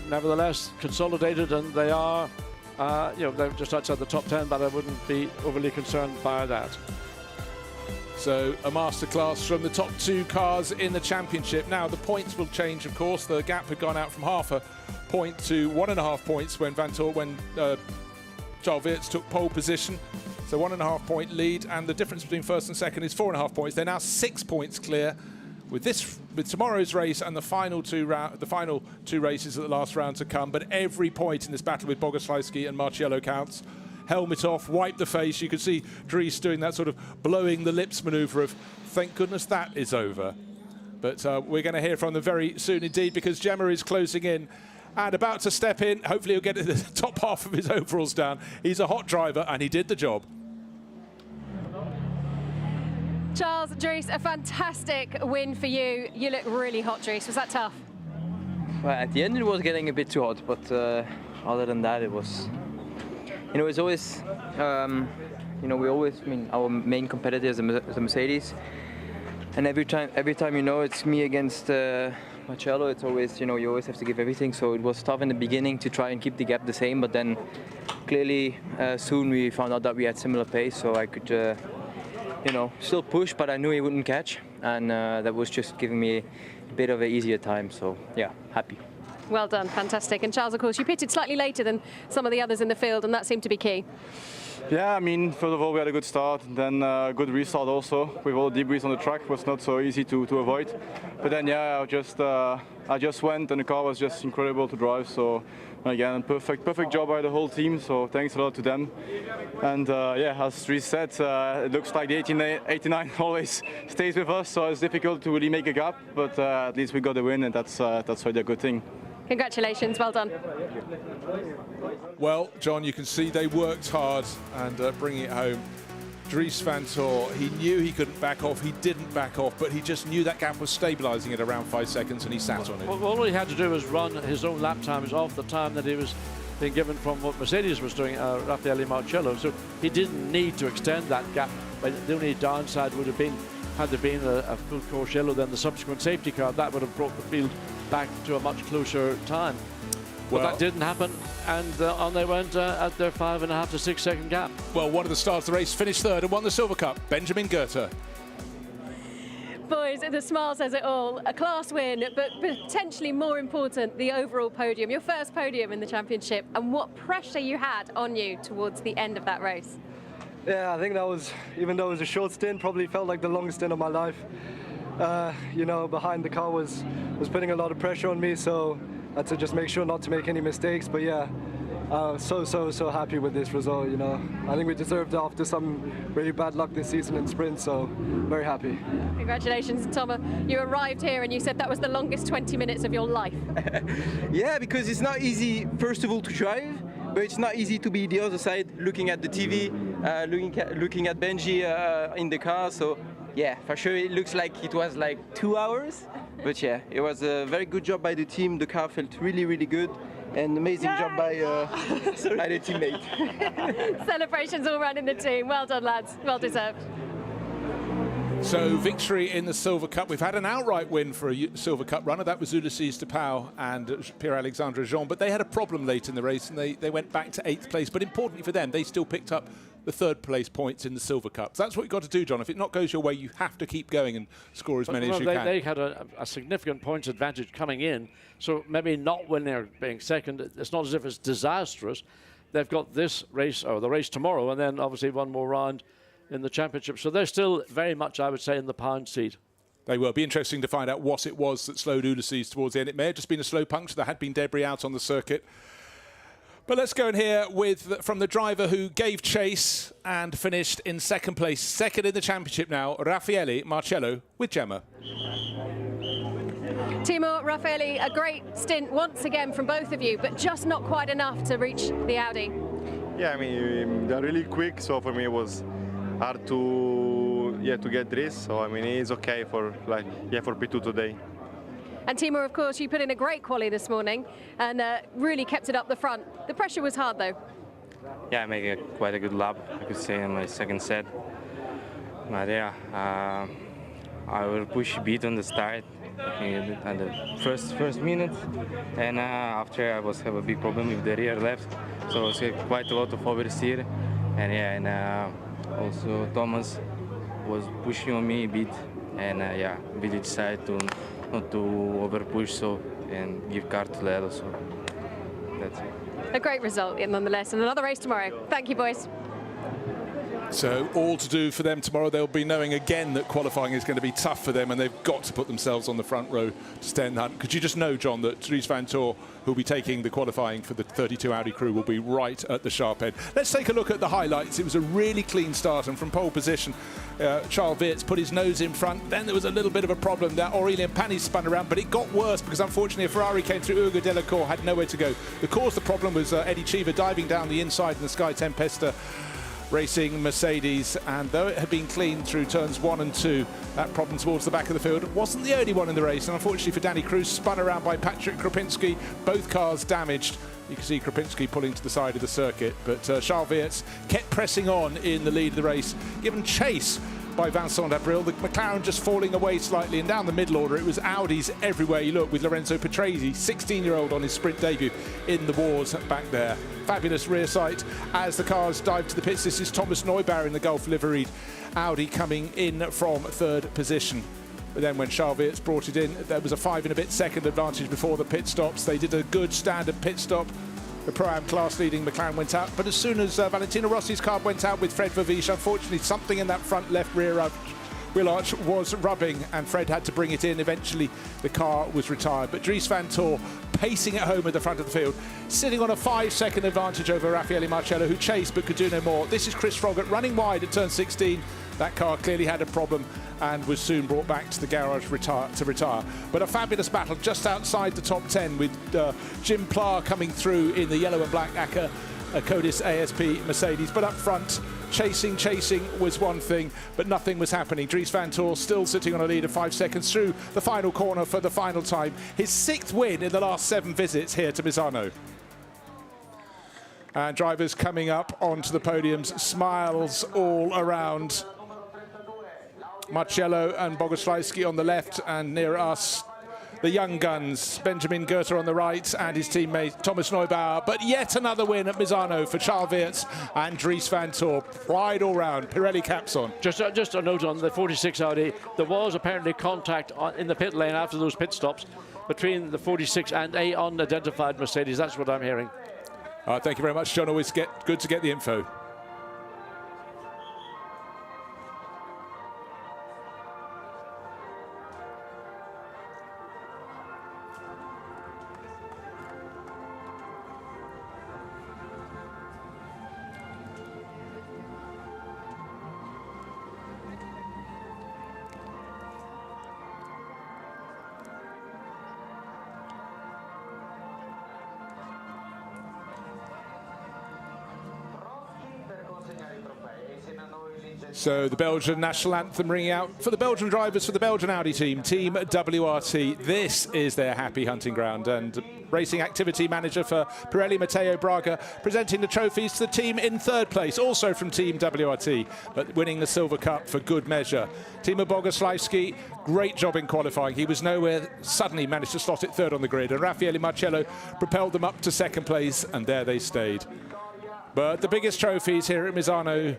Nevertheless, consolidated, and they are, they're just outside the top 10, but I wouldn't be overly concerned by that. So a masterclass from the top 2 cars in the championship. Now the points will change, of course. The gap had gone out from half a point to 1.5 points when Charles Weerts took pole position. So 1.5 point lead, and the difference between first and second is 4.5 points. They're now 6 points clear. With tomorrow's race and the final two races at the last round to come, but every point in this battle with Bogoslawski and Marciello counts. Helmet off, wipe the face. You can see Dries doing that sort of blowing the lips maneuver of, thank goodness that is over. But we're going to hear from them very soon indeed, because Gemma is closing in and about to step in. Hopefully he'll get the top half of his overalls down. He's a hot driver and he did the job. Charles, Dries, a fantastic win for you. You look really hot, Dries. Was that tough? Well, at the end it was getting a bit too hot, but other than that it was, it's always, our main competitor is the Mercedes, and every time it's me against Marcello, it's always, you always have to give everything. So it was tough in the beginning to try and keep the gap the same, but then clearly soon we found out that we had similar pace, so I could still push, but I knew he wouldn't catch, and that was just giving me a bit of an easier time. So yeah, happy. Well done, fantastic. And Charles, of course, you pitted slightly later than some of the others in the field, and that seemed to be key. Yeah, I mean, first of all, we had a good start, then a good restart also. With all the debris on the track, it was not so easy to avoid. But then, yeah, I just went, and the car was just incredible to drive. So again, perfect job by the whole team. So thanks a lot to them. And yeah, as Dries said, it looks like the 89 always stays with us. So it's difficult to really make a gap, but at least we got the win, and that's really a good thing. Congratulations, well done. Well, John, you can see they worked hard and bringing it home. Dries Van Tor, he knew he couldn't back off. He didn't back off, but he just knew that gap was stabilising at around 5 seconds, and he sat on it. Well, all he had to do was run his own lap times off the time that he was being given from what Mercedes was doing, Raffaele Marcello. So he didn't need to extend that gap. But the only downside would have been, had there been a full course yellow, then the subsequent safety car, that would have brought the field back to a much closer time. Well, but that didn't happen, and on they went at their 5.5 to 6 second gap. Well, one of the stars of the race finished third and won the Silver Cup, Benjamin Goethe. Boys, the smile says it all. A class win, but potentially more important, the overall podium. Your first podium in the championship, and what pressure you had on you towards the end of that race. Yeah, I think that was, even though it was a short stint, probably felt like the longest stint of my life. Behind the car was putting a lot of pressure on me, so I had to just make sure not to make any mistakes. But yeah, so happy with this result. I think we deserved it after some really bad luck this season in sprint, so very happy. Congratulations, Thomas. You arrived here and you said that was the longest 20 minutes of your life. Yeah, because it's not easy, first of all, to drive, but it's not easy to be the other side, looking at the TV, looking at Benji in the car. So yeah, for sure it looks like it was like 2 hours, but yeah, it was a very good job by the team. The car felt really, really good. And amazing job by the teammate. Celebrations all around in the team. Well done, lads. Well deserved. So victory in the Silver Cup. We've had an outright win for a Silver Cup runner. That was Ulysses Depau and Pierre-Alexandre Jean. But they had a problem late in the race and they went back to 8th place. But importantly for them, they still picked up the 3rd place points in the Silver Cup. So that's what you've got to do, John. If it not goes your way, you have to keep going and score as many as you can. They had a significant points advantage coming in. So maybe not when they're being second. It's not as if it's disastrous. They've got this race, or the race tomorrow, and then obviously one more round in the championship. So they're still very much, I would say, in the pound seat. They will. Be interesting to find out what it was that slowed Ulysses towards the end. It may have just been a slow puncture. There had been debris out on the circuit. But let's go in here from the driver who gave chase and finished in 2nd place. 2nd in the championship now, Raffaele Marcello with Gemma. Timo, Raffaele, a great stint once again from both of you, but just not quite enough to reach the Audi. Yeah, I mean, they're really quick, so for me it was hard to get this. So I mean, it's okay for for P2 today. And Timo, of course, you put in a great quali this morning and really kept it up the front. The pressure was hard, though. Yeah, I made quite a good lap, I could say, in my 2nd set. But yeah, I will push a bit on the start at the first minute, and after I have a big problem with the rear left, so it's quite a lot of oversteer, and yeah, and also Thomas was pushing on me a bit, and yeah, we decided to not to over push and give car to Lelo, so that's it. A great result, nonetheless, and another race tomorrow. Thank you, boys. So all to do for them tomorrow. They'll be knowing again that qualifying is going to be tough for them, and they've got to put themselves on the front row to stay in the hunt. Could you just know, John, that Dries van Tor, who'll be taking the qualifying for the 32 Audi crew, will be right at the sharp end. Let's take a look at the highlights. It was a really clean start, and from pole position, Charles Weerts put his nose in front. Then there was a little bit of a problem there. Aurélien Panis spun around, but it got worse because unfortunately a Ferrari came through. Hugo Delacour had nowhere to go. The cause of the problem was Eddie Cheever diving down the inside in the Sky Tempesta racing Mercedes, and though it had been clean through turns 1 and 2, that problem towards the back of the field wasn't the only one in the race, and unfortunately for Danny Cruz, spun around by Patrick Krupinski, both cars damaged. You can see Krupinski pulling to the side of the circuit, but Charles Weerts kept pressing on in the lead of the race, given chase by Vincent Abril. The McLaren just falling away slightly, and down the middle order it was Audis everywhere you look, with Lorenzo Patrese, 16-year-old on his sprint debut, in the wars back there. Fabulous rear sight as the cars dive to the pits. This is Thomas Neubauer in the Gulf liveried Audi coming in from 3rd position. But then when Charles Weerts brought it in, there was a 5 and a bit second advantage before the pit stops. They did a good standard pit stop. The Pro-Am class leading McLaren went out, but as soon as Valentino Rossi's car went out with Fred Verviche, unfortunately something in that front left rear wheel arch was rubbing, and Fred had to bring it in. Eventually the car was retired, but Dries van Tor pacing it home at the front of the field, sitting on a 5-second advantage over Raffaele Marcello, who chased but could do no more. This is Chris Froggatt running wide at turn 16. That car clearly had a problem and was soon brought back to the garage to retire. But a fabulous battle just outside the top 10, with Jim Pla coming through in the yellow and black ACA Codis ASP Mercedes. But up front, chasing was one thing, but nothing was happening. Dries van Tor still sitting on a lead of 5 seconds through the final corner for the final time. His 6th win in the last 7 visits here to Misano. And drivers coming up onto the podiums, smiles all around. Marcello and Bogoslawski on the left, and near us, the young guns, Benjamin Goethe on the right and his teammate Thomas Neubauer. But yet another win at Misano for Charles Weerts and Dries van Tor. Pride all round. Pirelli caps on. Just a note on the 46 Audi. There was apparently contact in the pit lane after those pit stops between the 46 and a unidentified Mercedes. That's what I'm hearing. Thank you very much, John. Always good to get the info. So the Belgian national anthem ringing out for the Belgian drivers, for the Belgian Audi team, Team WRT. This is their happy hunting ground. And racing activity manager for Pirelli, Matteo Braga, presenting the trophies to the team in third place, also from Team WRT, but winning the Silver Cup for good measure. Timo Bogoslawski, great job in qualifying. He was nowhere, suddenly managed to slot it third on the grid, and Raffaele Marcello propelled them up to second place, and there they stayed. But the biggest trophies here at Misano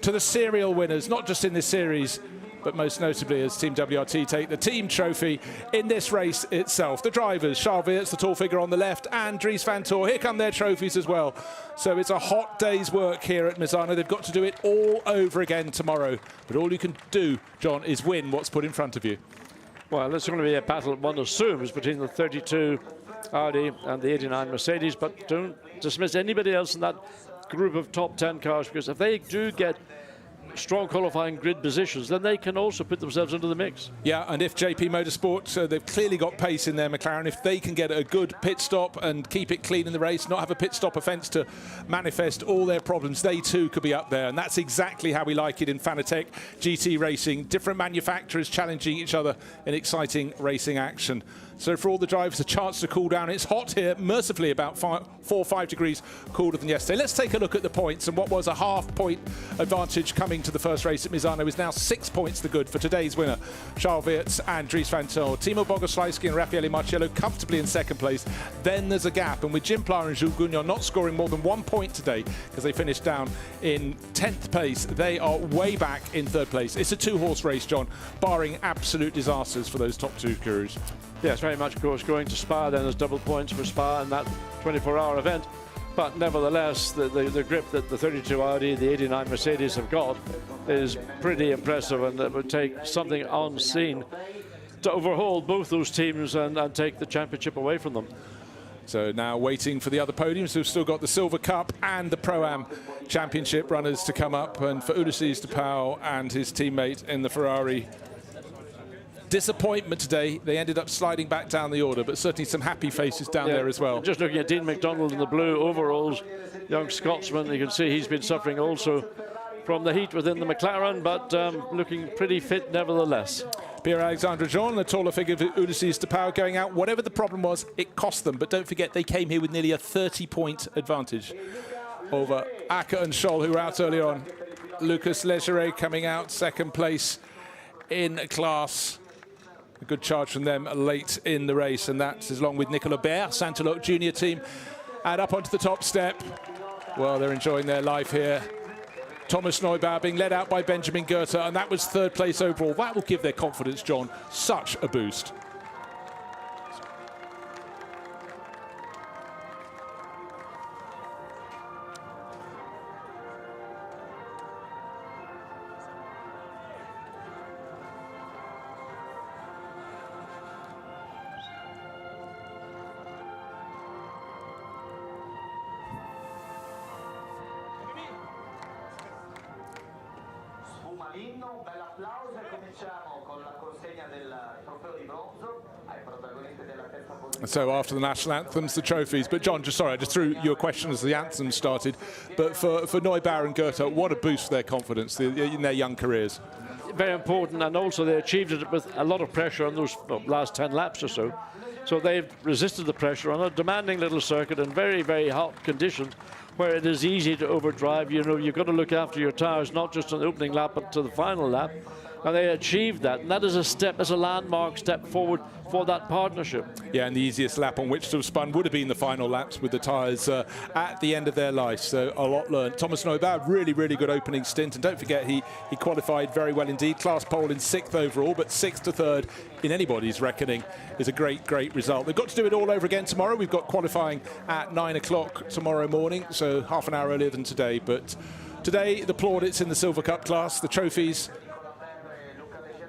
to the serial winners, not just in this series, but most notably as Team WRT take the team trophy in this race itself. The drivers, Charles Weerts, the tall figure on the left, and Dries van Tor, here come their trophies as well. So it's a hot day's work here at Misano. They've got to do it all over again tomorrow. But all you can do, John, is win what's put in front of you. Well, it's going to be a battle, one assumes, between the 32 Audi and the 89 Mercedes, but don't dismiss anybody else in that group of top 10 cars, because if they do get strong qualifying grid positions, then they can also put themselves into the mix. Yeah, and if JP Motorsport, they've clearly got pace in their McLaren, if they can get a good pit stop and keep it clean in the race, not have a pit stop offence to manifest all their problems, they too could be up there. And that's exactly how we like it in Fanatec GT racing. Different manufacturers challenging each other in exciting racing action. So for all the drivers, a chance to cool down. It's hot here, mercifully about 4 or 5 degrees colder than yesterday. Let's take a look at the points, and what was a half-point advantage coming to the first race at Misano is now 6 points to good for today's winner, Charles Weerts and Dries van Tor. Timo Bogoslawski and Raffaele Marcello comfortably in second place. Then there's a gap, and with Jim Plar and Jules Gounon not scoring more than 1 point today because they finished down in 10th place, they are way back in third place. It's a two-horse race, John, barring absolute disasters for those top two crews. Yes, very much, of course, going to Spa, then there's double points for Spa in that 24-hour event. But nevertheless, the grip that the 32 Audi, the 89 Mercedes have got is pretty impressive, and it would take something unseen to overhaul both those teams and take the championship away from them. So now waiting for the other podiums. We've still got the Silver Cup and the Pro-Am Championship runners to come up, and for Ulysses de Pauw and his teammate in the Ferrari. Disappointment today. They ended up sliding back down the order, but certainly some happy faces down there as well. Just looking at Dean McDonald in the blue overalls, young Scotsman, you can see he's been suffering also from the heat within the McLaren, but looking pretty fit nevertheless. Pierre-Alexandre Jean, the taller figure of Ulysses de Pauw, going out. Whatever the problem was, it cost them. But don't forget, they came here with nearly a 30-point advantage over Acker and Scholl, who were out earlier on. Lucas Legeret coming out second place in class. A good charge from them late in the race, and that is along with Nicolas Baer, Santalot Junior team. And up onto the top step. Well, they're enjoying their life here. Thomas Neubauer being led out by Benjamin Goethe, and that was third place overall. That will give their confidence, John, such a boost. So after the national anthems, the trophies. But John, I just threw you a question as the anthem started. But for Neubauer and Goethe, what a boost for their confidence in their young careers. Very important, and also they achieved it with a lot of pressure on those last 10 laps or so. So they've resisted the pressure on a demanding little circuit in very, very hot conditions, where it is easy to overdrive. You know, you've got to look after your tires, not just on the opening lap, but to the final lap. And they achieved that, and that is a step, as a landmark step forward for that partnership. Yeah, and the easiest lap on which to have spun would have been the final laps with the tyres at the end of their life, so a lot learned. Thomas Neubauer, really, really good opening stint, and don't forget he qualified very well indeed. Class pole in 6th overall, but 6th to 3rd in anybody's reckoning is a great, great result. They've got to do it all over again tomorrow. We've got qualifying at 9 o'clock tomorrow morning, so half an hour earlier than today. But today, the plaudits in the Silver Cup class, the trophies,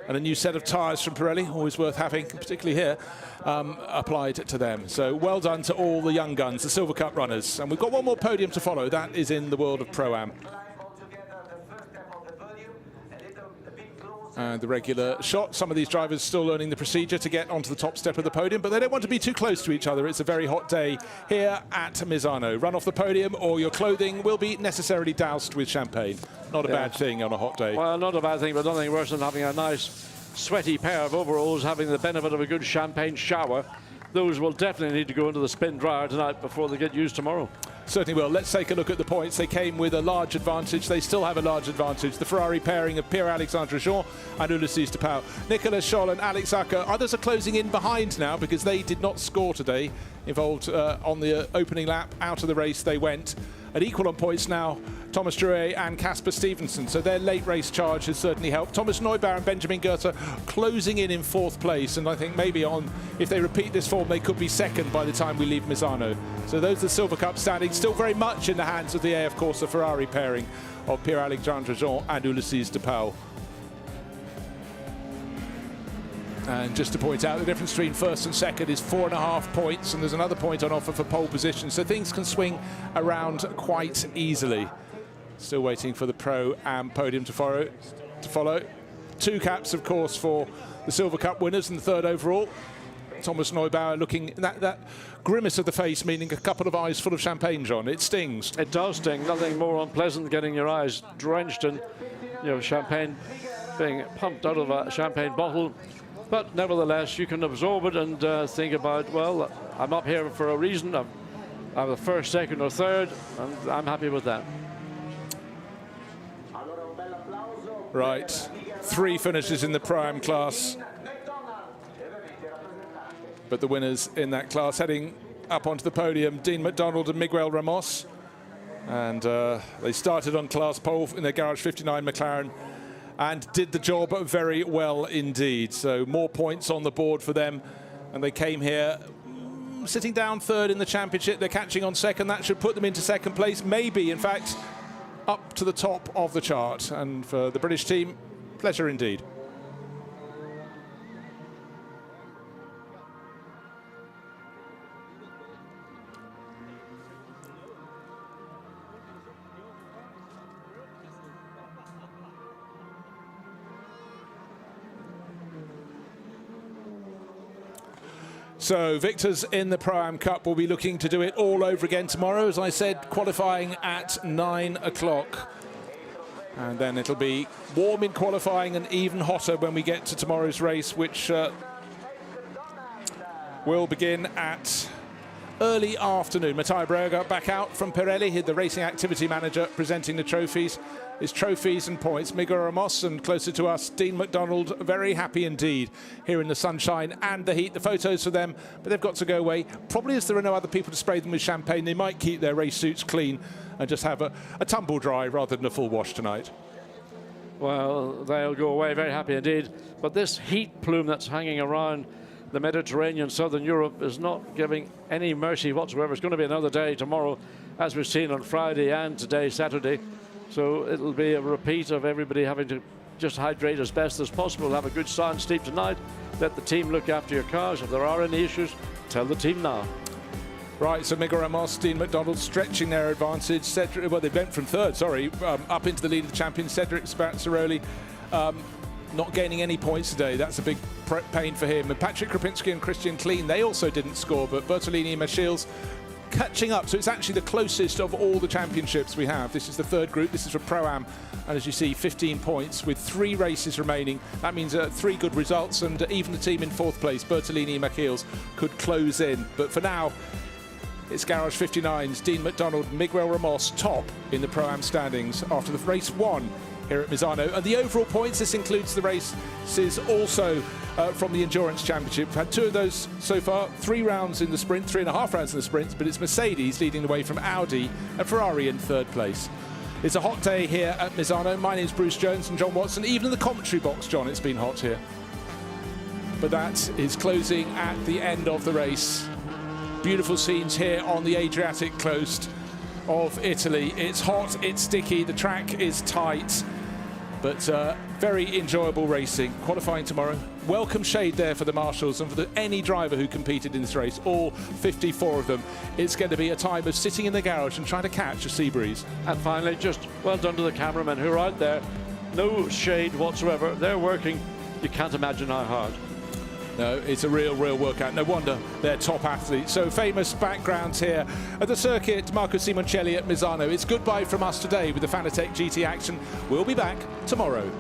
and a new set of tyres from Pirelli, always worth having, particularly here, applied to them. So well done to all the young guns, the Silver Cup runners. And we've got one more podium to follow. That is in the world of Pro-Am. And the regular shot. Some of these drivers still learning the procedure to get onto the top step of the podium, but they don't want to be too close to each other. It's a very hot day here at Misano. Run off the podium or your clothing will be necessarily doused with champagne. Not a bad thing on a hot day. Well, not a bad thing, but nothing worse than having a nice sweaty pair of overalls, having the benefit of a good champagne shower. Those will definitely need to go into the spin dryer tonight before they get used tomorrow. Certainly will. Let's take a look at the points. They came with a large advantage. They still have a large advantage. The Ferrari pairing of Pierre-Alexandre Jean and Ulysses de Pauw. Nicolas Scholl and Alex Acker. Others are closing in behind now because they did not score today. Involved on the opening lap. Out of the race they went. At equal on points now, Thomas Drouet and Casper Stevenson. So their late race charge has certainly helped. Thomas Neubauer and Benjamin Goethe closing in fourth place. And I think maybe if they repeat this form, they could be second by the time we leave Misano. So those are the Silver Cup standings, still very much in the hands of the AF Corsa Ferrari pairing of Pierre-Alexandre Jean and Ulysses de Pauw. And just to point out, the difference between first and second is 4.5 points, and there's another point on offer for pole position, so things can swing around quite easily. Still waiting for the Pro-Am podium to follow. 2 caps, of course, for the Silver Cup winners and the third overall. Thomas Neubauer looking, that grimace of the face, meaning a couple of eyes full of champagne, John. It stings. It does sting. Nothing more unpleasant than getting your eyes drenched in, champagne being pumped out of a champagne bottle. But nevertheless, you can absorb it and think about, well, I'm up here for a reason. I'm the first, second, or third, and I'm happy with that. Right, 3 finishes in the Pro-Am class. But the winners in that class heading up onto the podium, Dean McDonald and Miguel Ramos. And they started on class pole in their Garage 59 McLaren and did the job very well indeed. So more points on the board for them. And they came here sitting down third in the championship. They're catching on second. That should put them into second place. Maybe, in fact, up to the top of the chart. And for the British team, pleasure indeed. So victors in the Pro-Am Cup will be looking to do it all over again tomorrow. As I said, qualifying at 9 o'clock. And then it'll be warm in qualifying and even hotter when we get to tomorrow's race, which will begin at early afternoon. Matteo Breuer back out from Pirelli, the racing activity manager, presenting the trophies. His trophies and points. Miguel Ramos, and closer to us, Dean McDonald, very happy indeed here in the sunshine and the heat. The photos for them, but they've got to go away. Probably as there are no other people to spray them with champagne, they might keep their race suits clean and just have a tumble dry rather than a full wash tonight. Well, they'll go away very happy indeed. But this heat plume that's hanging around the Mediterranean, Southern Europe, is not giving any mercy whatsoever. It's going to be another day tomorrow, as we've seen on Friday and today, Saturday. So it'll be a repeat of everybody having to just hydrate as best as possible, have a good sound sleep tonight. Let the team look after your cars. If there are any issues, tell the team now. Right, so Miguel Ramos, Dean McDonald stretching their advantage. Cedric, well, they went from third, up into the lead of the champion. Cedric Spazzaroli not gaining any points today. That's a big pain for him. And Patrick Krapinski and Christian Klein, they also didn't score, but Bertolini and Machils catching up. So it's actually the closest of all the championships we have. This is the third group. This is for Pro-Am. And as you see, 15 points with 3 races remaining. That means 3 good results, and even the team in fourth place, Bertolini and Machils, could close in. But for now, it's Garage 59's Dean McDonald, Miguel Ramos top in the Pro-Am standings after the race 1 here at Misano. And the overall points, this includes the races also from the Endurance Championship. We've had 2 of those so far, 3 rounds in the sprint, 3.5 rounds in the sprint, but it's Mercedes leading the way from Audi and Ferrari in third place. It's a hot day here at Misano. My name's Bruce Jones and John Watson. Even in the commentary box, John, it's been hot here. But that is closing at the end of the race. Beautiful scenes here on the Adriatic coast of Italy. It's hot, it's sticky, the track is tight, but very enjoyable racing. Qualifying tomorrow. Welcome shade there for the marshals and for any driver who competed in this race, all 54 of them. It's going to be a time of sitting in the garage and trying to catch a sea breeze. And finally, just well done to the cameramen who are out there no shade whatsoever. They're working. You can't imagine how hard. No, it's a real workout. No wonder they're top athletes. So famous backgrounds here at the circuit. Marco Simoncelli at Misano. It's goodbye from us today with the Fanatec GT action. We'll be back tomorrow.